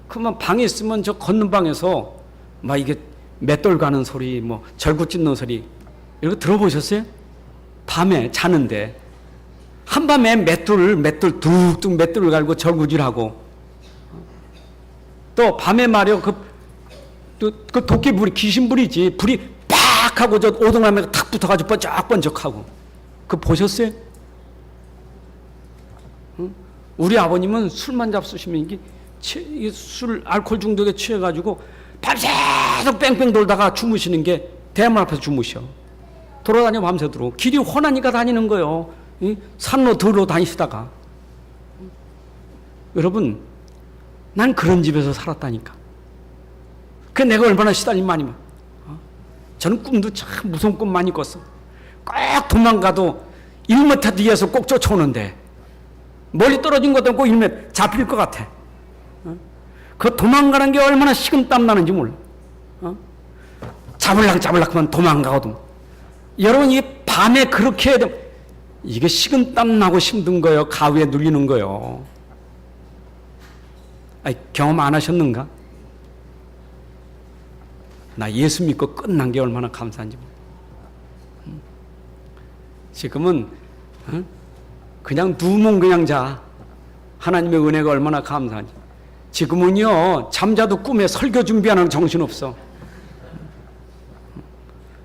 그만 방에 있으면 저 걷는 방에서 막 이게 맷돌 가는 소리, 뭐 절구 찢는 소리 이거 들어보셨어요? 밤에 자는데 한밤에 맷돌 뚝뚝 맷돌을 갈고 절구질하고 또 밤에 말이요 그 도끼불이 귀신불이지 불이 팍 하고 저 오동라면에 탁 붙어가지고 번쩍번쩍하고 그거 보셨어요? 우리 아버님은 술만 잡수시면 이게 술 알코올 중독에 취해가지고 밤새도록 뺑뺑 돌다가 주무시는 게 대문 앞에서 주무셔. 돌아다녀 밤새도록. 길이 훤하니까 다니는 거예요. 산로 들로 다니시다가. 여러분, 난 그런 집에서 살았다니까. 그 내가 얼마나 시달림 많이 봐. 저는 꿈도 참 무서운 꿈 많이 꿨어. 꼭 도망가도 1m 뒤에서 꼭 쫓아오는데 멀리 떨어진 것도 꼭 1m 잡힐 것 같아. 그 도망가는 게 얼마나 식은땀 나는지 몰라. 잡으려고 하면 도망가거든. 여러분 이 밤에 그렇게 해야 돼. 이게 식은땀 나고 힘든 거예요. 가위에 눌리는 거예요. 경험 안 하셨는가? 나 예수 믿고 끝난 게 얼마나 감사한지. 지금은 그냥 누우면 그냥 자. 하나님의 은혜가 얼마나 감사한지. 지금은요 잠자도 꿈에 설교 준비하는 정신없어.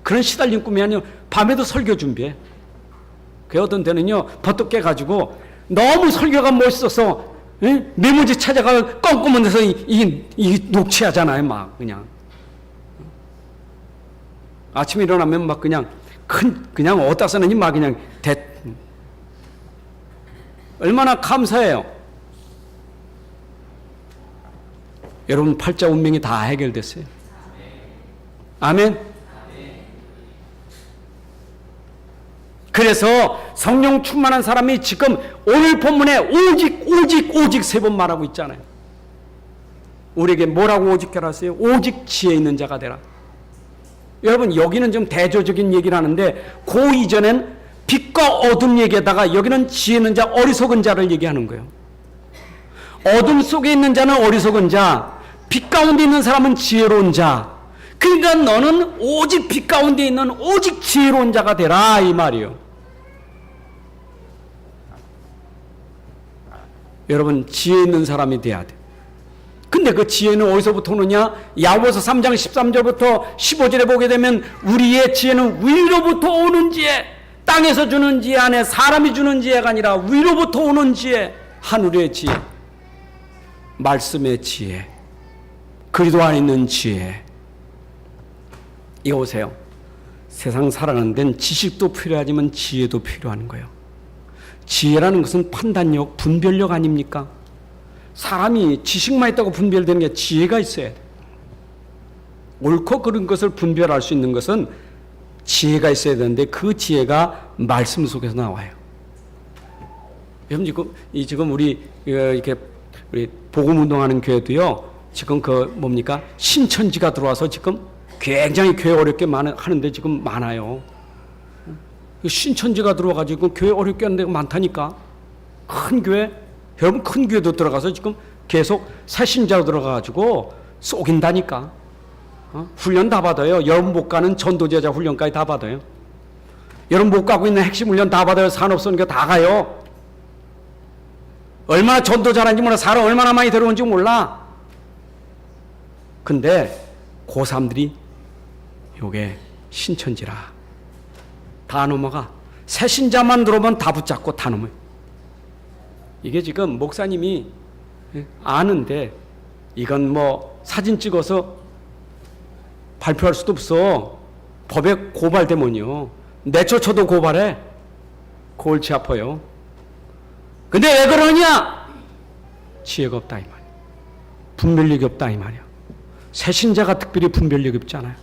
그런 시달린 꿈이 아니요 밤에도 설교 준비해. 그 어떤 때는요 버떡 깨가지고 너무 설교가 멋있어서 메모지 찾아가 껌껌한 데서 이 녹취하잖아요. 막 그냥 아침에 일어나면 막 그냥 그냥 어디다 쓰는지 막 그냥 얼마나 감사해요. 여러분 팔자 운명이 다 해결됐어요. 아멘. 그래서 성령 충만한 사람이 지금 오늘 본문에 오직 세 번 말하고 있잖아요. 우리에게 뭐라고 오직 하라세요? 오직 지혜 있는 자가 되라. 여러분 여기는 좀 대조적인 얘기를 하는데 그 이전엔 빛과 어둠 얘기에다가 여기는 지혜 있는 자, 어리석은 자를 얘기하는 거예요. 어둠 속에 있는 자는 어리석은 자, 빛 가운데 있는 사람은 지혜로운 자. 그러니까 너는 오직 빛 가운데 있는 오직 지혜로운 자가 되라 이 말이에요. 여러분 지혜 있는 사람이 돼야 돼. 근데 그 지혜는 어디서부터 오느냐? 야고보서 3장 13절부터 15절에 보게 되면 우리의 지혜는 위로부터 오는 지혜, 땅에서 주는 지혜 안에 사람이 주는 지혜가 아니라 위로부터 오는 지혜, 하늘의 지혜, 말씀의 지혜, 그리스도 안에 있는 지혜. 이거 보세요. 세상 살아가는 데는 지식도 필요하지만 지혜도 필요한 거예요. 지혜라는 것은 판단력, 분별력 아닙니까? 사람이 지식만 있다고 분별되는 게 지혜가 있어야 돼. 옳고 그른 것을 분별할 수 있는 것은 지혜가 있어야 되는데 그 지혜가 말씀 속에서 나와요. 여러분 지금 우리 이렇게 우리 복음 운동하는 교회도요. 지금 그 뭡니까? 신천지가 들어와서 지금 굉장히 교회 어렵게 하는데 지금 많아요. 신천지가 들어와가지고 교회 어렵게 하는 데가 많다니까. 큰 교회, 여러분 큰 교회도 들어가서 지금 계속 새신자로 들어가가지고 쏘긴다니까. 훈련 다 받아요. 여러분 못 가는 전도제자 훈련까지 다 받아요. 여러분 못 가고 있는 핵심 훈련 다 받아요. 산업선교 다 가요. 얼마나 전도 잘하는지 몰라. 사람 얼마나 많이 데려온지 몰라. 근데 고3들이 요게 신천지라 다 넘어가. 새신자만 들어오면 다 붙잡고 다 넘어요. 이게 지금 목사님이 아는데 이건 뭐 사진 찍어서 발표할 수도 없어. 법에 고발되면요. 내쫓아도 고발해. 골치 아파요. 근데 왜 그러냐? 지혜가 없다 이 말이야. 분별력이 없다 이 말이야. 새신자가 특별히 분별력이 없잖아요.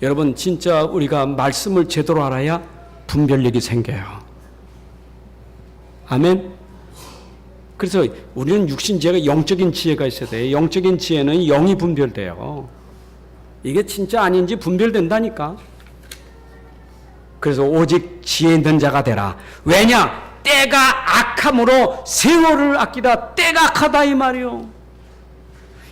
여러분 진짜 우리가 말씀을 제대로 알아야 분별력이 생겨요. 아멘. 그래서 우리는 육신지혜가 영적인 지혜가 있어야 돼요. 영적인 지혜는 영이 분별돼요. 이게 진짜 아닌지 분별된다니까. 그래서 오직 지혜 있는 자가 되라. 왜냐? 때가 악함으로 세월을 아끼다. 때가 악하다 이 말이요.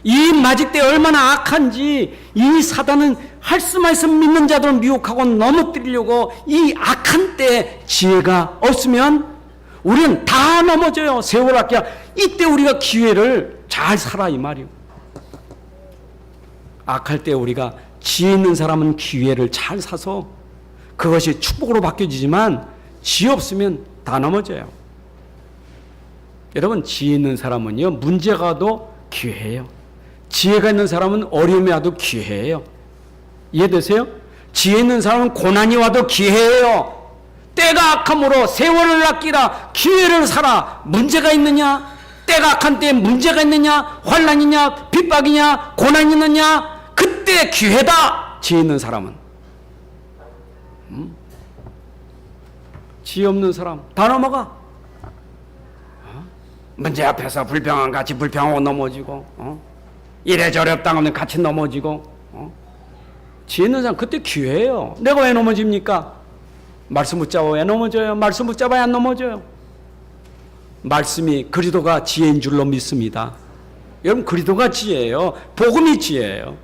이 마지 때 얼마나 악한지 이 사단은 할 수만 있으면 믿는 자들을 미혹하고 넘어뜨리려고 이 악한 때 지혜가 없으면 우리는 다 넘어져요. 세월 아끼야. 이때 우리가 기회를 잘 살아 이 말이요. 악할 때 우리가 지혜 있는 사람은 기회를 잘 사서 그것이 축복으로 바뀌어지지만 지혜 없으면 다 넘어져요. 여러분, 지혜 있는 사람은요, 문제가 와도 기회예요. 지혜가 있는 사람은 어려움이 와도 기회예요. 이해되세요? 지혜 있는 사람은 고난이 와도 기회예요. 때가 악함으로 세월을 아끼라. 기회를 살아. 문제가 있느냐? 때가 악한 때에 문제가 있느냐? 환난이냐? 핍박이냐? 고난이 있느냐? 그때 기회다. 지혜 있는 사람은. 지혜 없는 사람 다 넘어가. 문제 앞에서 불평한 같이 불평하고 넘어지고, 이래저래 없다면 같이 넘어지고. 지혜 있는 사람 그때 기회예요. 내가 왜 넘어집니까? 말씀 붙잡아 왜 넘어져요? 말씀 붙잡아야 안 넘어져요. 말씀이 그리스도가 지혜인 줄로 믿습니다. 여러분, 그리스도가 지혜예요. 복음이 지혜예요.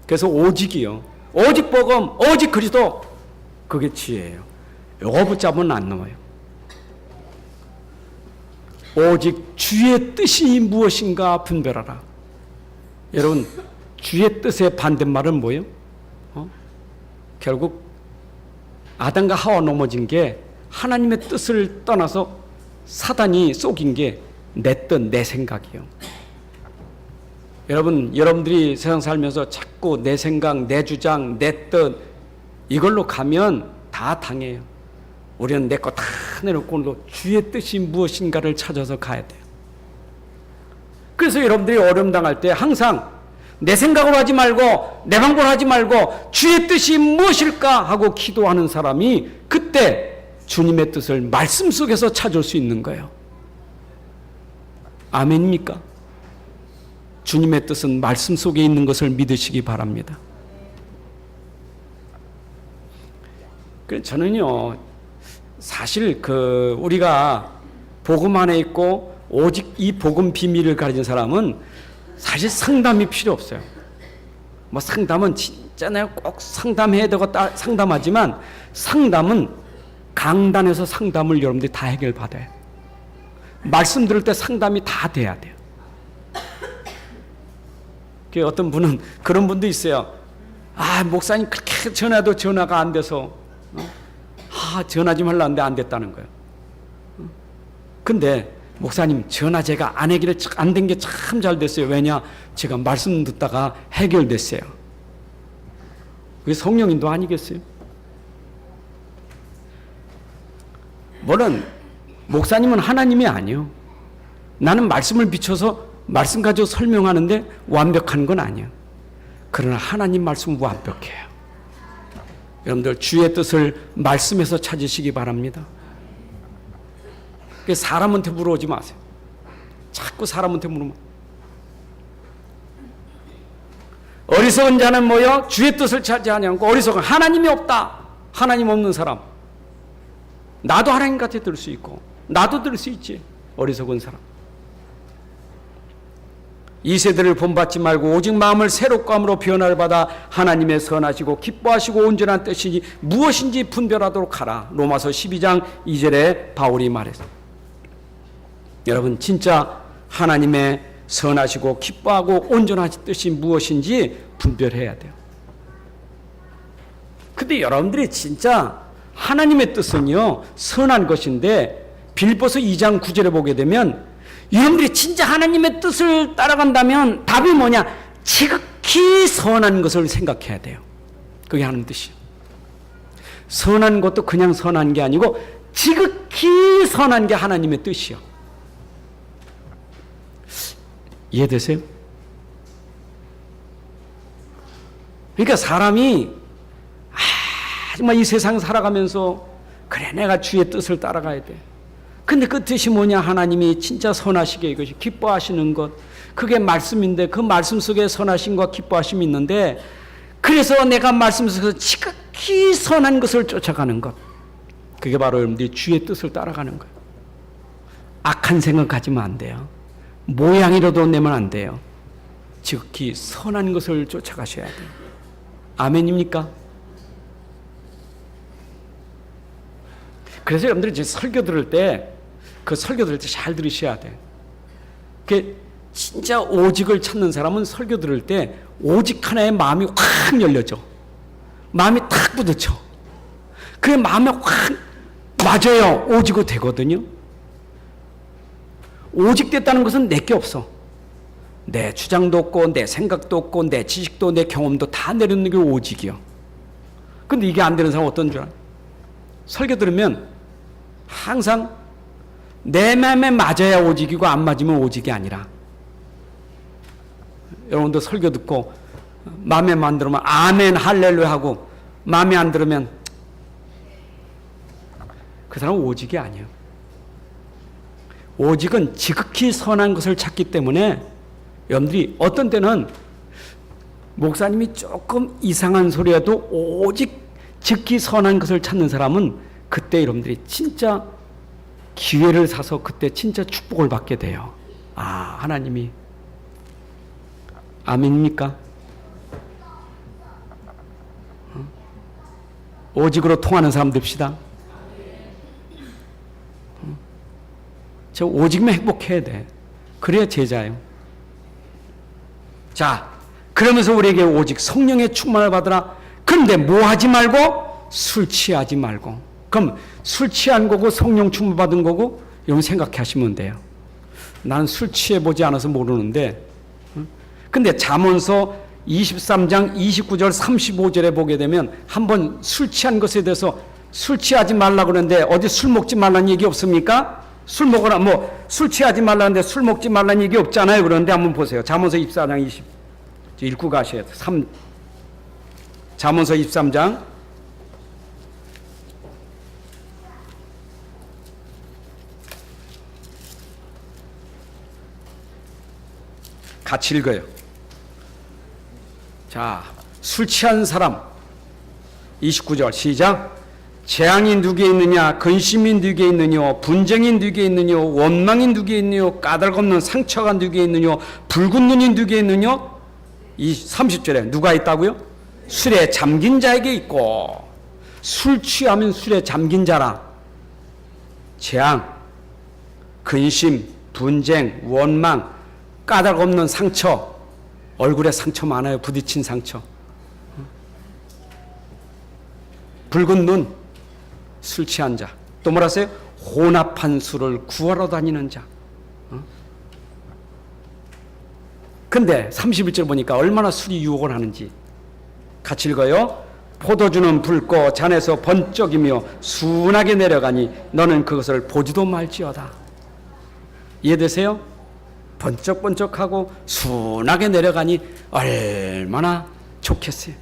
그래서 오직이요. 오직 복음, 오직 그리스도. 그게 지혜예요. 요거 붙잡으면 안 넘어요. 오직 주의 뜻이 무엇인가 분별하라. 여러분, 주의 뜻의 반대말은 뭐예요? 결국 아담과 하와 넘어진 게 하나님의 뜻을 떠나서 사단이 속인 게 내 뜻, 내 생각이에요. 여러분, 여러분들이 세상 살면서 자꾸 내 생각, 내 주장, 내 뜻 이걸로 가면 다 당해요. 우리는 내 거 다 내놓고 주의 뜻이 무엇인가를 찾아서 가야 돼요. 그래서 여러분들이 어려움 당할 때 항상 내 생각으로 하지 말고 내 방법으로 하지 말고 주의 뜻이 무엇일까 하고 기도하는 사람이 그때 주님의 뜻을 말씀 속에서 찾을 수 있는 거예요. 아멘입니까? 주님의 뜻은 말씀 속에 있는 것을 믿으시기 바랍니다. 저는요, 사실 우리가 복음 안에 있고 오직 이 복음 비밀을 가진 사람은 사실 상담이 필요 없어요. 뭐 상담은 진짜 내가 꼭 상담해야 되고 상담하지만 상담은 강단에서 상담을 여러분들이 다 해결받아요. 말씀 들을 때 상담이 다 돼야 돼요. 어떤 분은 그런 분도 있어요. 목사님 그렇게 전화도 전화가 안 돼서 전화 좀 하려는데 안 됐다는 거예요. 근데 목사님 전화 제가 안 된 게 참 잘 됐어요. 왜냐? 제가 말씀 듣다가 해결됐어요. 그게 성령님도 아니겠어요? 물론 목사님은 하나님이 아니에요. 나는 말씀을 비춰서 말씀 가지고 설명하는데 완벽한 건 아니에요. 그러나 하나님 말씀은 완벽해요. 여러분들 주의 뜻을 말씀에서 찾으시기 바랍니다. 사람한테 물어오지 마세요. 자꾸 사람한테 물으면. 어리석은 자는 뭐요? 주의 뜻을 찾지 아니하고 어리석은 하나님이 없다. 하나님 없는 사람. 나도 하나님 같이 들 수 있고 나도 들 수 있지. 어리석은 사람. 이 세대를 본받지 말고 오직 마음을 새롭고 함으로 변화를 받아 하나님의 선하시고 기뻐하시고 온전한 뜻이 무엇인지 분별하도록 하라. 로마서 12장 2절에 바울이 말했습니다. 여러분, 진짜 하나님의 선하시고 기뻐하고 온전하신 뜻이 무엇인지 분별해야 돼요. 근데 여러분들이 진짜 하나님의 뜻은요, 선한 것인데 빌립보서 2장 9절에 보게 되면 여러분들이 진짜 하나님의 뜻을 따라간다면 답이 뭐냐? 지극히 선한 것을 생각해야 돼요. 그게 하나님 뜻이에요. 선한 것도 그냥 선한 게 아니고 지극히 선한 게 하나님의 뜻이요. 이해되세요? 그러니까 사람이 정말 이 세상 살아가면서 그래 내가 주의 뜻을 따라가야 돼. 근데 그 뜻이 뭐냐? 하나님이 진짜 선하시게 이것이 기뻐하시는 것. 그게 말씀인데 그 말씀 속에 선하심과 기뻐하심이 있는데 그래서 내가 말씀 속에서 지극히 선한 것을 쫓아가는 것. 그게 바로 여러분들이 주의 뜻을 따라가는 거예요. 악한 생각 가지면 안 돼요. 모양이라도 내면 안 돼요. 지극히 선한 것을 쫓아가셔야 돼요. 아멘입니까? 그래서 여러분들이 이제 설교 들을 때 그 설교 들을 때 잘 들으셔야 돼요. 그 진짜 오직을 찾는 사람은 설교 들을 때 오직 하나의 마음이 확 열려져. 마음이 탁 부딪혀. 그 마음에 확 맞아요. 오직이 되거든요. 오직 됐다는 것은 내게 없어. 내 주장도 없고 내 생각도 없고 내 지식도 내 경험도 다 내려놓는 게 오직이요. 근데 이게 안 되는 사람은 어떤 줄 알아요? 설교 들으면 항상 내 마음에 맞아야 오직이고 안 맞으면 오직이 아니라, 여러분도 설교 듣고 마음에 안 들으면 아멘 할렐루야 하고 마음에 안 들으면 그 사람은 오직이 아니에요. 오직은 지극히 선한 것을 찾기 때문에 여러분들이 어떤 때는 목사님이 조금 이상한 소리라도 오직 지극히 선한 것을 찾는 사람은 그때 여러분들이 진짜 기회를 사서 그때 진짜 축복을 받게 돼요. 아, 하나님이. 아멘입니까? 오직으로 통하는 사람 됩시다. 저 오직만 행복해야 돼. 그래야 제자예요. 자, 그러면서 우리에게 오직 성령의 충만을 받으라. 그런데 뭐 하지 말고? 술 취하지 말고. 그럼 술 취한 거고 성령 충만 받은 거고 여러분 생각해 하시면 돼요. 나는 술 취해보지 않아서 모르는데, 근데 잠언서 23장 29절 35절에 보게 되면 한번 술 취한 것에 대해서 술 취하지 말라고 그러는데 어디 술 먹지 말라는 얘기 없습니까? 술 먹으라, 술 취하지 말라는데 술 먹지 말라는 얘기 없잖아요. 그런데 한번 보세요. 잠언서 24장 20, 읽고 가셔야 돼요. 잠언서 23장 같이 읽어요. 자, 술 취한 사람 29절 시작. 재앙이 누구에 있느냐, 근심이 누구에 있느냐, 분쟁이 누구에 있느냐, 원망이 누구에 있느냐, 까닭없는 상처가 누구에 있느냐, 붉은 눈이 누구에 있느냐. 이 30절에 누가 있다고요? 술에 잠긴 자에게 있고. 술 취하면 술에 잠긴 자라. 재앙, 근심, 분쟁, 원망, 까닭없는 상처, 얼굴에 상처 많아요. 부딪힌 상처. 붉은 눈, 술 취한 자. 또 뭐라세요? 혼합한 술을 구하러 다니는 자. 근데 31절 보니까 얼마나 술이 유혹을 하는지 같이 읽어요. 포도주는 붉고 잔에서 번쩍이며 순하게 내려가니 너는 그것을 보지도 말지어다. 이해되세요? 번쩍번쩍하고 순하게 내려가니 얼마나 좋겠어요.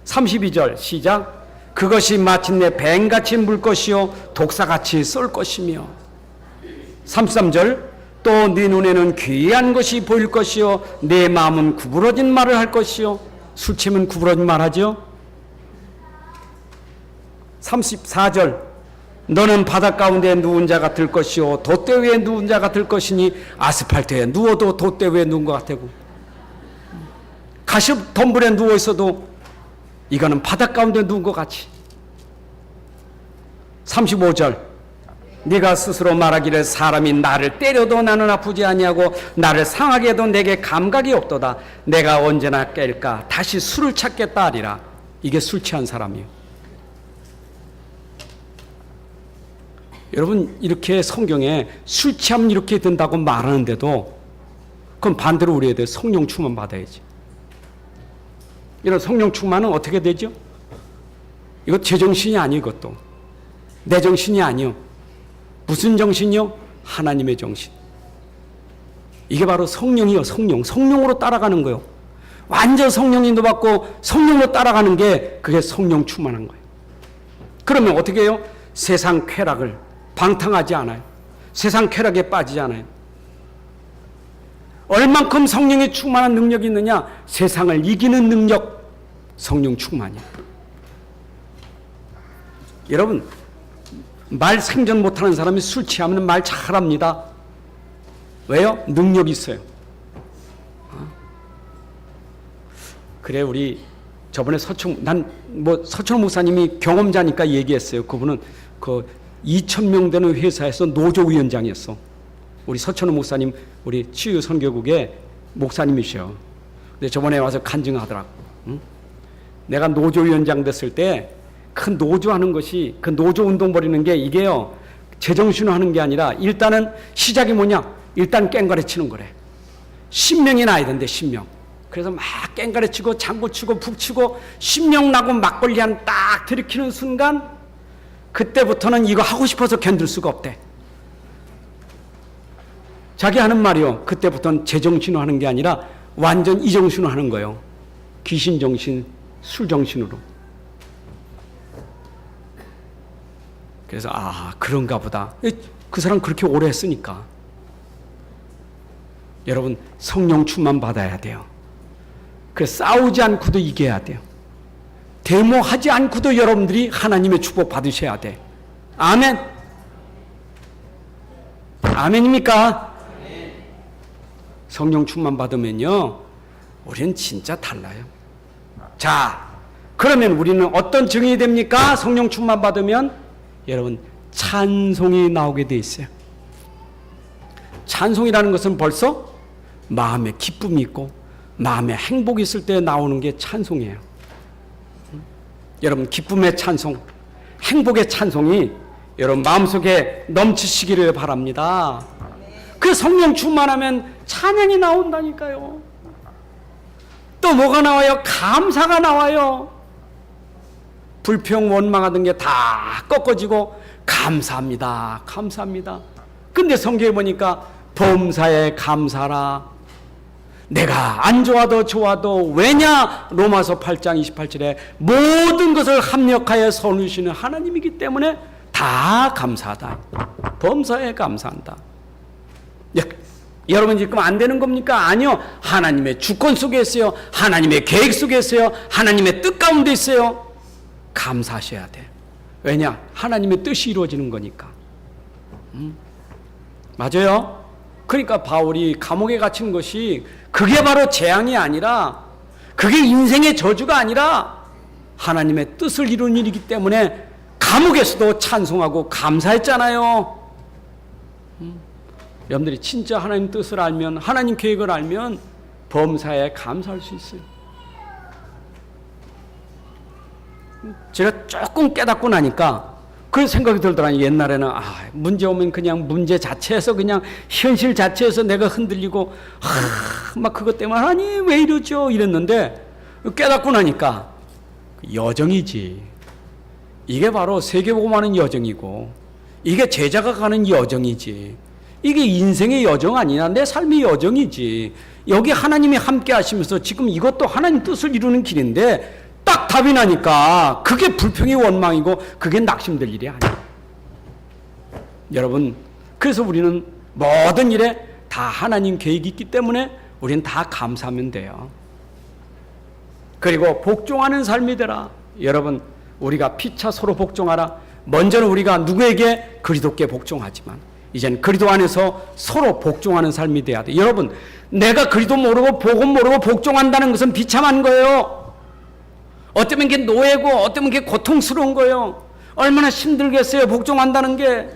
32절 시작. 그것이 마침내 뱀같이 물 것이요 독사같이 쏠 것이며. 33절. 또 네 눈에는 귀한 것이 보일 것이요 내 마음은 구부러진 말을 할 것이요. 술 취하면 구부러진 말 하죠. 34절. 너는 바닷 가운데 누운 자 같을 것이요 돛대 위에 누운 자 같을 것이니 아스팔트에 누워도 돛대 위에 누운 것 같다고. 가시 덤불에 누워 있어도 이거는 바닷 가운데 누운 것 같이. 35절. 네가 스스로 말하기를 사람이 나를 때려도 나는 아프지 아니하고 나를 상하게 해도 내게 감각이 없도다. 내가 언제나 깰까 다시 술을 찾겠다 하리라. 이게 술 취한 사람이에요. 여러분, 이렇게 성경에 술 취하면 이렇게 된다고 말하는데도 그럼 반대로 우리에 대해 성령 충만 받아야지. 이런 성령 충만은 어떻게 되죠? 이거 제 정신이 아니에요. 이것도 내 정신이 아니요. 무슨 정신이요? 하나님의 정신. 이게 바로 성령이요. 성령으로 따라가는 거예요. 완전 성령 인도받고 성령으로 따라가는 게 그게 성령 충만한 거예요. 그러면 어떻게 해요? 세상 쾌락을 방탕하지 않아요. 세상 쾌락에 빠지지 않아요. 얼만큼 성령의 충만한 능력이 있느냐? 세상을 이기는 능력, 성령 충만이에요. 여러분, 말 생전 못하는 사람이 술 취하면 말 잘합니다. 왜요? 능력이 있어요. 그래, 우리 저번에 서천 목사님이 경험자니까 얘기했어요. 그분은 그 2,000명 되는 회사에서 노조위원장이었어. 우리 서천호 목사님, 우리 치유 선교국의 목사님이셔. 근데 저번에 와서 간증하더라고. 응? 내가 노조위원장 됐을 때 그 노조하는 것이, 그 노조 운동 벌이는 게 이게요, 제정신으로 하는 게 아니라 일단은 시작이 뭐냐? 일단 깽가리 치는 거래. 10명이 나야 된대, 10명. 그래서 막 깽가리 치고 장구 치고 북 치고 10명 나고 막걸리 한 딱 들이키는 순간 그때부터는 이거 하고 싶어서 견딜 수가 없대. 자기 하는 말이요. 그때부터는 제정신으로 하는 게 아니라 완전 이정신으로 하는 거예요. 귀신정신, 술정신으로. 그래서 그런가 보다. 그 사람 그렇게 오래 했으니까. 여러분, 성령 충만 받아야 돼요. 그래서 싸우지 않고도 이겨야 돼요. 데모하지 않고도 여러분들이 하나님의 축복 받으셔야 돼. 아멘. 아멘입니까? 성령 충만 받으면요, 우리는 진짜 달라요. 자, 그러면 우리는 어떤 증인이 됩니까? 성령 충만 받으면 여러분, 찬송이 나오게 돼 있어요. 찬송이라는 것은 벌써 마음에 기쁨이 있고 마음에 행복이 있을 때 나오는 게 찬송이에요. 여러분, 기쁨의 찬송, 행복의 찬송이 여러분 마음속에 넘치시기를 바랍니다. 그 성령 충만하면 찬양이 나온다니까요. 또 뭐가 나와요? 감사가 나와요. 불평, 원망하던 게 다 꺾어지고 감사합니다. 감사합니다. 근데 성경에 보니까 범사에 감사라. 내가 안 좋아도 좋아도 왜냐? 로마서 8장 28절에 모든 것을 합력하여 선우시는 하나님이기 때문에 다 감사하다. 범사에 감사한다. 여러분 지금 안 되는 겁니까? 아니요. 하나님의 주권 속에 있어요. 하나님의 계획 속에 있어요. 하나님의 뜻 가운데 있어요. 감사하셔야 돼. 왜냐? 하나님의 뜻이 이루어지는 거니까. 맞아요? 그러니까 바울이 감옥에 갇힌 것이 그게 바로 재앙이 아니라, 그게 인생의 저주가 아니라 하나님의 뜻을 이루는 일이기 때문에 감옥에서도 찬송하고 감사했잖아요. 여러분들이 진짜 하나님 뜻을 알면, 하나님 계획을 알면 범사에 감사할 수 있어요. 제가 조금 깨닫고 나니까 그런 생각이 들더라고요. 옛날에는 문제 오면 그냥 문제 자체에서, 그냥 현실 자체에서 내가 흔들리고 막 그것 때문에 하나님 왜 이러죠? 이랬는데 깨닫고 나니까 여정이지. 이게 바로 세계복음하는 여정이고, 이게 제자가 가는 여정이지. 이게 인생의 여정 아니냐? 내 삶의 여정이지. 여기 하나님이 함께 하시면서 지금 이것도 하나님 뜻을 이루는 길인데 딱 답이 나니까 그게 불평의 원망이고 그게 낙심될 일이 아니야. 여러분, 그래서 우리는 모든 일에 다 하나님 계획이 있기 때문에 우리는 다 감사하면 돼요. 그리고 복종하는 삶이 되라. 여러분, 우리가 피차 서로 복종하라. 먼저는 우리가 누구에게? 그리스도께 복종하지만 이제는 그리스도 안에서 서로 복종하는 삶이 돼야 돼. 여러분, 내가 그리스도 모르고 복음 모르고 복종한다는 것은 비참한 거예요. 어쩌면 이게 노예고, 어쩌면 이게 고통스러운 거예요. 얼마나 힘들겠어요, 복종한다는 게.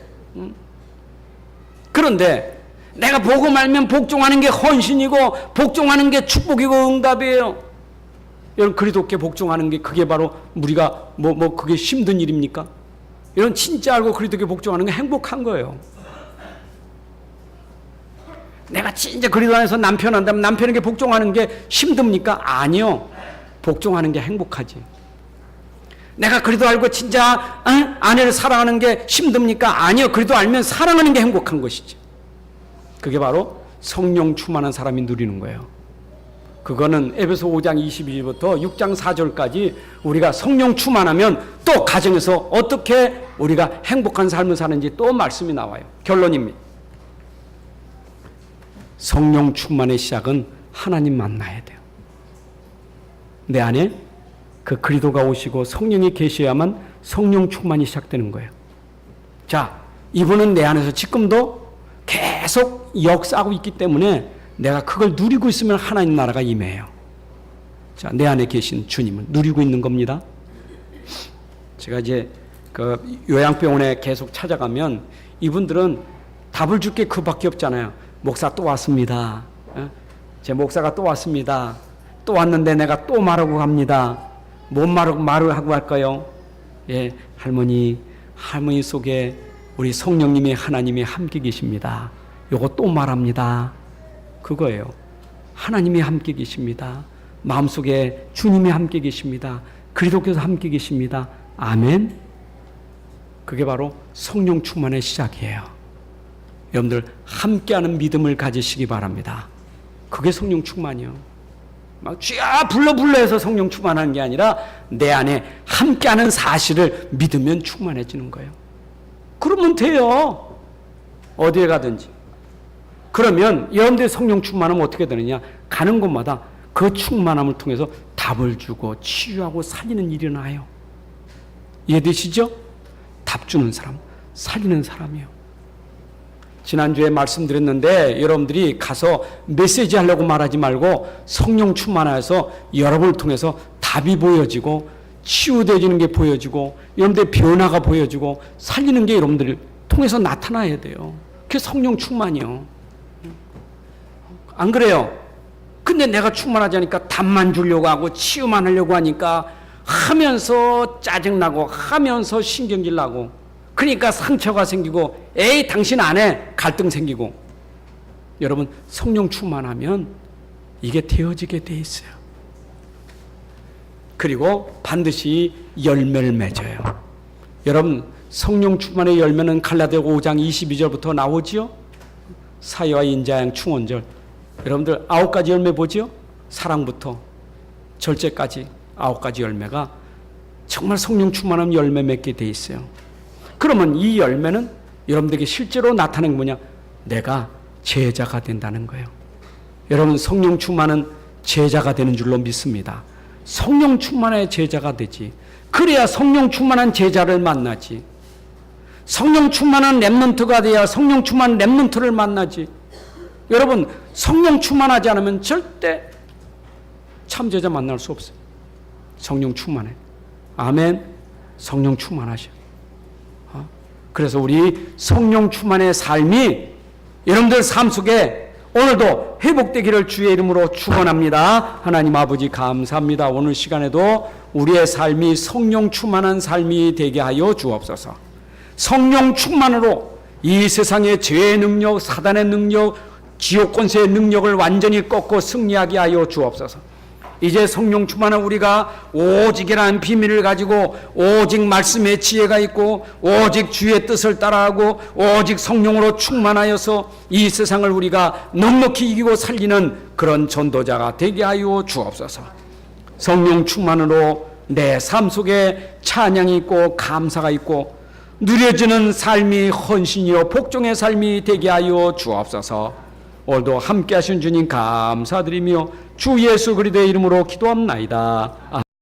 그런데 내가 복음 알면 복종하는 게 헌신이고 복종하는 게 축복이고 응답이에요. 여러분, 그리스도께 복종하는 게 그게 바로 우리가 그게 힘든 일입니까? 여러분, 진짜 알고 그리스도께 복종하는 게 행복한 거예요. 내가 진짜 그리스도 안에서 남편 한다면 남편에게 복종하는 게 힘듭니까? 아니요. 복종하는 게 행복하지. 내가 그리스도 알고 진짜 아내를 사랑하는 게 힘듭니까? 아니요. 그리스도 알면 사랑하는 게 행복한 것이지. 그게 바로 성령 충만한 사람이 누리는 거예요. 그거는 에베소 5장 22절부터 6장 4절까지 우리가 성령 충만하면 또 가정에서 어떻게 우리가 행복한 삶을 사는지 또 말씀이 나와요. 결론입니다. 성령 충만의 시작은 하나님 만나야 돼요. 내 안에 그 그리스도가 오시고 성령이 계셔야만 성령 충만이 시작되는 거예요. 자, 이분은 내 안에서 지금도 계속 역사하고 있기 때문에 내가 그걸 누리고 있으면 하나님 나라가 임해요. 자, 내 안에 계신 주님은 누리고 있는 겁니다. 제가 이제 그 요양병원에 계속 찾아가면 이분들은 답을 줄 게 그밖에 없잖아요. 목사 또 왔습니다. 제 목사가 또 왔습니다. 또 왔는데 내가 또 말하고 갑니다. 뭔 말을 하고 갈까요? 예, 할머니 속에 우리 성령님이 하나님이 함께 계십니다. 요거 또 말합니다. 그거예요. 하나님이 함께 계십니다. 마음속에 주님이 함께 계십니다. 그리스도께서 함께 계십니다. 아멘. 그게 바로 성령 충만의 시작이에요. 여러분들 함께하는 믿음을 가지시기 바랍니다. 그게 성령 충만이요. 막 쥐야 불러 해서 성령 충만하는 게 아니라 내 안에 함께하는 사실을 믿으면 충만해지는 거예요. 그러면 돼요. 어디에 가든지. 그러면 여러분들이 성령 충만하면 어떻게 되느냐? 가는 곳마다 그 충만함을 통해서 답을 주고 치유하고 살리는 일이 나요. 이해되시죠? 답 주는 사람, 살리는 사람이요. 지난주에 말씀드렸는데 여러분들이 가서 메시지 하려고 말하지 말고 성령 충만해서 여러분을 통해서 답이 보여지고 치유되어지는 게 보여지고 여러분들의 변화가 보여지고 살리는 게 여러분들 통해서 나타나야 돼요. 그게 성령 충만이요. 안 그래요? 근데 내가 충만하지 않으니까 답만 주려고 하고 치유만 하려고 하니까 하면서 짜증나고 하면서 신경질 나고 그러니까 상처가 생기고 에이 당신 안 해 갈등 생기고. 여러분 성령 충만하면 이게 되어지게 돼 있어요. 그리고 반드시 열매를 맺어요. 여러분 성령 충만의 열매는 갈라디아 5장 22절부터 나오지요. 사회와 인자양 충원절. 여러분들 9가지 열매 보지요? 사랑부터 절제까지 9가지 열매가 정말 성령 충만한 열매 맺게 돼 있어요. 그러면 이 열매는 여러분들에게 실제로 나타나는 게 뭐냐? 내가 제자가 된다는 거예요. 여러분 성령 충만은 제자가 되는 줄로 믿습니다. 성령 충만의 제자가 되지. 그래야 성령 충만한 제자를 만나지. 성령 충만한 렘넌트가 돼야 성령 충만한 렘넌트를 만나지. 여러분 성령 충만하지 않으면 절대 참 제자 만날 수 없어요. 성령 충만해. 아멘. 성령 충만하셔. 그래서 우리 성령 충만의 삶이 여러분들 삶 속에 오늘도 회복되기를 주의 이름으로 축원합니다. 하나님 아버지 감사합니다. 오늘 시간에도 우리의 삶이 성령 충만한 삶이 되게 하여 주옵소서. 성령 충만으로 이 세상의 죄의 능력, 사단의 능력, 지옥 권세의 능력을 완전히 꺾고 승리하게 하여 주옵소서. 이제 성령 충만한 우리가 오직이라는 비밀을 가지고 오직 말씀의 지혜가 있고 오직 주의 뜻을 따라하고 오직 성령으로 충만하여서 이 세상을 우리가 넉넉히 이기고 살리는 그런 전도자가 되게 하여 주옵소서. 성령 충만으로 내 삶 속에 찬양이 있고 감사가 있고 누려지는 삶이 헌신이요 복종의 삶이 되게 하여 주옵소서. 오늘도 함께 하신 주님 감사드리며 주 예수 그리스도의 이름으로 기도합나이다.